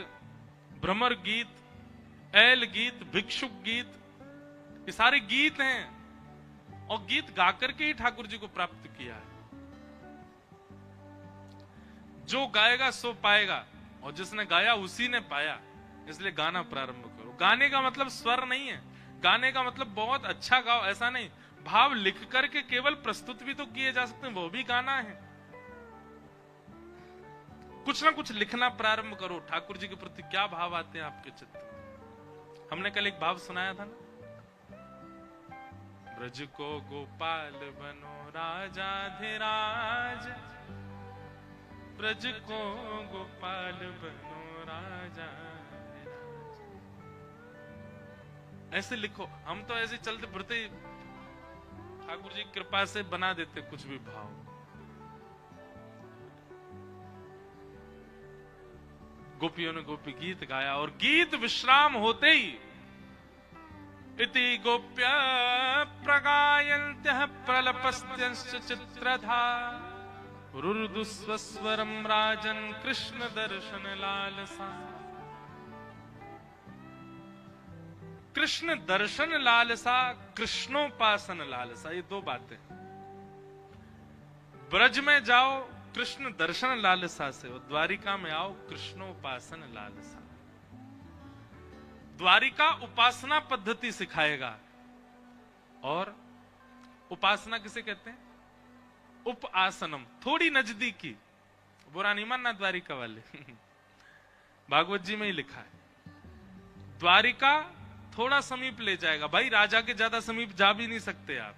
भ्रमर गीत, ऐल गीत, भिक्षुक गीत, ये सारे गीत हैं। और गीत गा करके ही ठाकुर जी को प्राप्त किया है। जो गाएगा सो पाएगा, और जिसने गाया उसी ने पाया। इसलिए गाना प्रारंभ करो। गाने का मतलब स्वर नहीं है, गाने का मतलब बहुत अच्छा गाओ ऐसा नहीं। भाव लिख करके केवल प्रस्तुत भी तो किए जा सकते हैं, वो भी गाना है। कुछ ना कुछ लिखना प्रारंभ करो। ठाकुर जी के प्रति क्या भाव आते हैं आपके चित्त में? हमने कल एक भाव सुनाया था ना, ब्रज को गोपाल बनो राजाधिराज, ब्रज को गोपाल बनो राजाधिराज। ऐसे लिखो। हम तो ऐसे चलते फिरते ठाकुर जी कृपा से बना देते कुछ भी भाव। गोपियों ने गोपी गीत गाया, और गीत विश्राम होते ही इति गोप्य प्रगायन्त्यः प्रलपस्त्यंश्च चित्रधा रुरुदुस्वस्वरं राजन् कृष्ण दर्शन लालसा। कृष्ण दर्शन लालसा, कृष्णोपासन लालसा, ये 2 बातें। ब्रज में जाओ कृष्ण दर्शन लालसा से, और द्वारिका में आओ कृष्णोपासन लालसा। द्वारिका उपासना पद्धति सिखाएगा। और उपासना किसे कहते हैं? उपासनम, थोड़ी नजदीकी। बुरा नहीं मानना द्वारिका वाले भागवत जी में ही लिखा है, द्वारिका थोड़ा समीप ले जाएगा। भाई राजा के ज्यादा समीप जा भी नहीं सकते आप।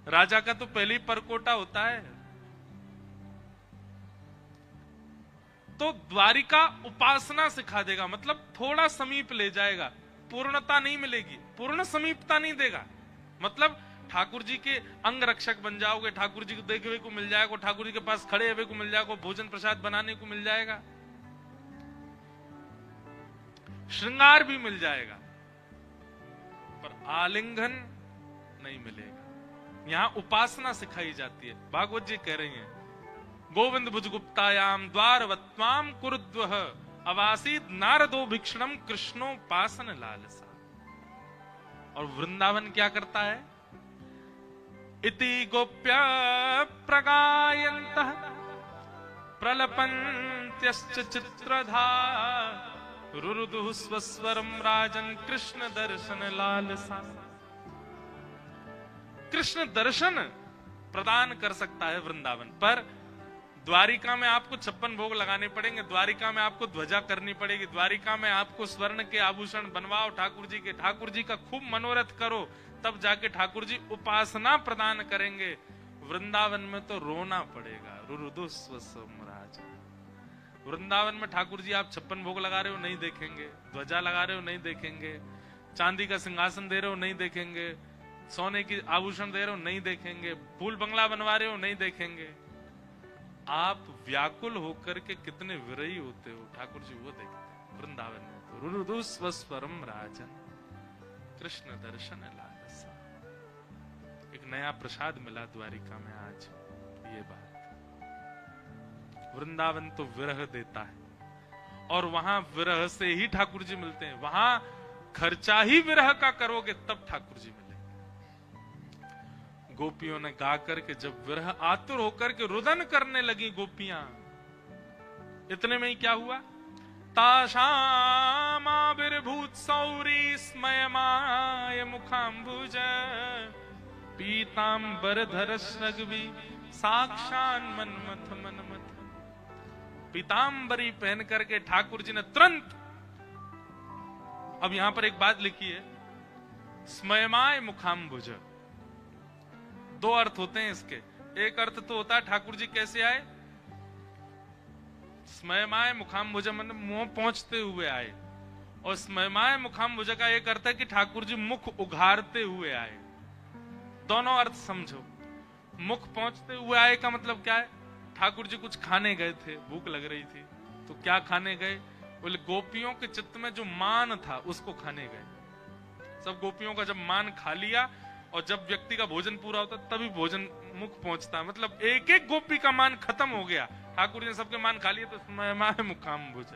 राजा का तो पहले ही परकोटा होता है। तो द्वारिका उपासना सिखा देगा, मतलब थोड़ा समीप ले जाएगा। पूर्णता नहीं मिलेगी, पूर्ण समीपता नहीं देगा। मतलब ठाकुर जी के अंग रक्षक बन जाओगे, ठाकुर जी को देखने को मिल जाएगा, ठाकुर जी के पास खड़े हुए को मिल जाएगा, भोजन प्रसाद बनाने को मिल जाएगा, श्रृंगार भी मिल जाएगा, पर आलिंगन नहीं मिलेगा। यहां उपासना सिखाई जाती है। भागवत जी कह रही हैं, गोविंद भुजगुप्तायाम द्वारवत्वाम कुरुद्वः अवासीद नारदो भिक्षणम कृष्णोपासन लालसा। और वृंदावन क्या करता है? इति गोप्य प्रगायन्तः प्रलपन्त्यश्च चित्रधा रुरुदुः स्वस्वरं राजन् कृष्ण दर्शन लालसा। कृष्ण दर्शन प्रदान कर सकता है वृंदावन। पर द्वारिका में आपको 56 भोग लगाने पड़ेंगे, द्वारिका में आपको ध्वजा करनी पड़ेगी, द्वारिका में आपको स्वर्ण के आभूषण बनवाओ ठाकुर जी के, ठाकुर जी का खूब मनोरथ करो, तब जाके ठाकुर जी उपासना प्रदान करेंगे। वृंदावन में तो रोना पड़ेगा। रुरुदुस्वसमराज। वृंदावन में ठाकुर जी आप 56 भोग लगा रहे हो नहीं देखेंगे, ध्वजा लगा रहे हो नहीं देखेंगे, चांदी का सिंहासन दे रहे हो नहीं देखेंगे, सोने की आभूषण दे रहे हो नहीं देखेंगे, फूल बंगला बनवा रहे हो नहीं देखेंगे। आप व्याकुल होकर के कितने विरही होते हो, ठाकुर जी वो देखते हैं वृंदावन में। तो रुरुदुस्वस्वरम राजन, कृष्ण दर्शन लालसा। एक नया प्रसाद मिला द्वारिका में आज। ये बात, वृंदावन तो विरह देता है, और वहां विरह से ही ठाकुर जी मिलते हैं। वहां खर्चा ही विरह का करोगे तब ठाकुर जी मिलेंगे। गोपियों ने गा करके जब विरह आतुर होकर के रुदन करने लगी गोपियां, इतने में ही क्या हुआ? ताशामाविर्भूत सौरी स्मयमाय मुखाम्बुज पीतांबर रघुवी साक्षान मनमथ मनमथ। पीतांबरी पहन करके ठाकुर जी ने तुरंत, अब यहां पर एक बात लिखी है, स्मयमाय मुखाम्बुज। दो अर्थ होते हैं इसके। एक अर्थ तो होता है ठाकुर जी कैसे आए, स्मयमाय मुखाम्बुज मतलब मुंह पहुंचते हुए आए, और स्मयमाय मुखाम्बुज का एक अर्थ है कि ठाकुर जी मुख उघारते हुए आए। दोनों अर्थ समझो। मुख पहुंचते हुए आए का मतलब क्या है? ठाकुर जी कुछ खाने गए थे, भूख लग रही थी, तो क्या खाने गए? बोले गोपियों के चित्त में जो मान था उसको खाने गए। सब गोपियों का जब मान खा लिया, और जब व्यक्ति का भोजन पूरा होता तभी भोजन मुख पहुंचता, मतलब एक एक गोपी का मान खत्म हो गया। ठाकुर जी ने सबके मान खा लिए तो स्मयमाय मुखाम्बुज।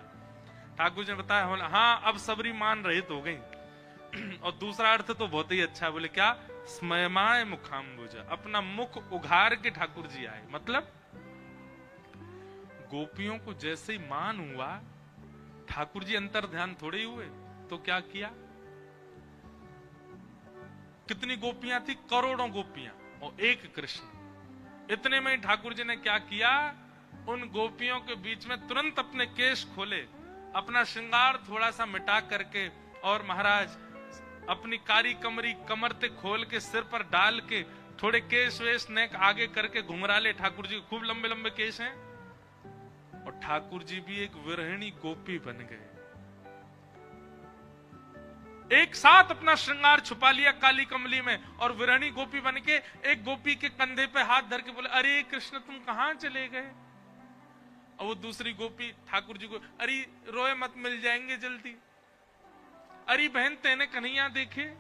ठाकुर जी ने बताया हाँ अब सबरी मान रहित हो गई। और दूसरा अर्थ तो बहुत ही अच्छा, बोले क्या? स्मयमाय मुखाम्बुज, अपना मुख उघार के ठाकुर जी आए। मतलब गोपियों को जैसे ही मान हुआ, ठाकुर जी अंतर ध्यान थोड़े ही हुए, तो क्या किया? कितनी गोपियां थी? करोड़ों गोपियां और एक कृष्ण। इतने में ठाकुर जी ने क्या किया? उन गोपियों के बीच में तुरंत अपने केश खोले, अपना श्रृंगार थोड़ा सा मिटा करके, और महाराज अपनी कारी कमरी कमर ते खोल के सिर पर डाल के, थोड़े केश वेश नेक आगे करके घुंघराले। ठाकुर जी खूब लंबे लंबे केश हैं, और ठाकुर जी भी एक विरहिणी गोपी बन गए। एक साथ अपना श्रृंगार छुपा लिया काली कमली में, और विरहिणी गोपी बन के एक गोपी के कंधे पे हाथ धर के बोले, अरे कृष्ण तुम कहां चले गए? और वो दूसरी गोपी ठाकुर जी को, अरे रोए मत, मिल जाएंगे जल्दी। अरे बहन तेने कन्हैया देखे,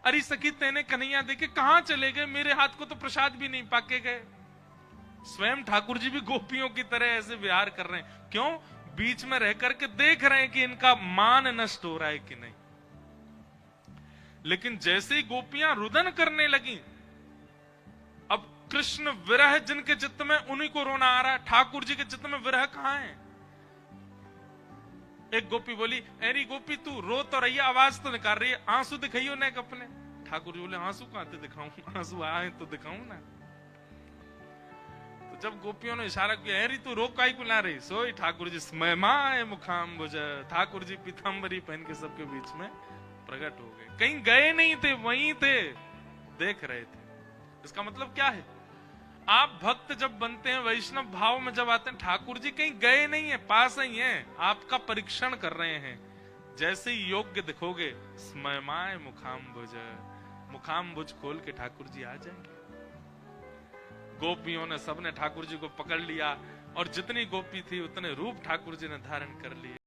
अरे सखी तेने कन्हैया देखे, कहां चले गए? मेरे हाथ को तो प्रसाद भी नहीं पाके गए। स्वयं ठाकुर जी भी गोपियों की तरह ऐसे विहार कर रहे हैं। क्यों? बीच में रह करके देख रहे हैं कि इनका मान नष्ट हो रहा है कि नहीं। लेकिन जैसे ही गोपियां रुदन करने लगी, अब कृष्ण विरह जिनके चित्त में, उन्हीं को रोना आ रहा है। ठाकुर जी के चित्त में विरह कहां है? एक गोपी बोली, अरे गोपी तू रो तो रही है, आवाज तो निकाल रही है, आंसू दिखाइयो ना अपने। ठाकुर जी बोले, आंसू कहां से दिखाऊं? आंसू आए तो दिखाऊं ना। तो जब गोपियों ने इशारा किया, अरे तू रो काई को ना रही, सोई ठाकुर जी स्मयमाय मुखाम्बुज। ठाकुर जी पीतांबरी पहन के सबके बीच में प्रकट हो गए। कहीं गए नहीं थे, वहीं थे, देख रहे थे। इसका मतलब क्या है? आप भक्त जब बनते हैं, वैष्णव भाव में जब आते हैं, ठाकुर जी कहीं गए नहीं है, पास ही हैं, आपका परीक्षण कर रहे हैं। जैसे ही योग्य दिखोगे, स्मयमाय मुखाम्बुज, मुखाम्बुज खोल के ठाकुर जी आ जाएंगे। गोपियों ने सबने ठाकुर जी को पकड़ लिया, और जितनी गोपी थी उतने रूप ठाकुर जी ने धारण कर लिए।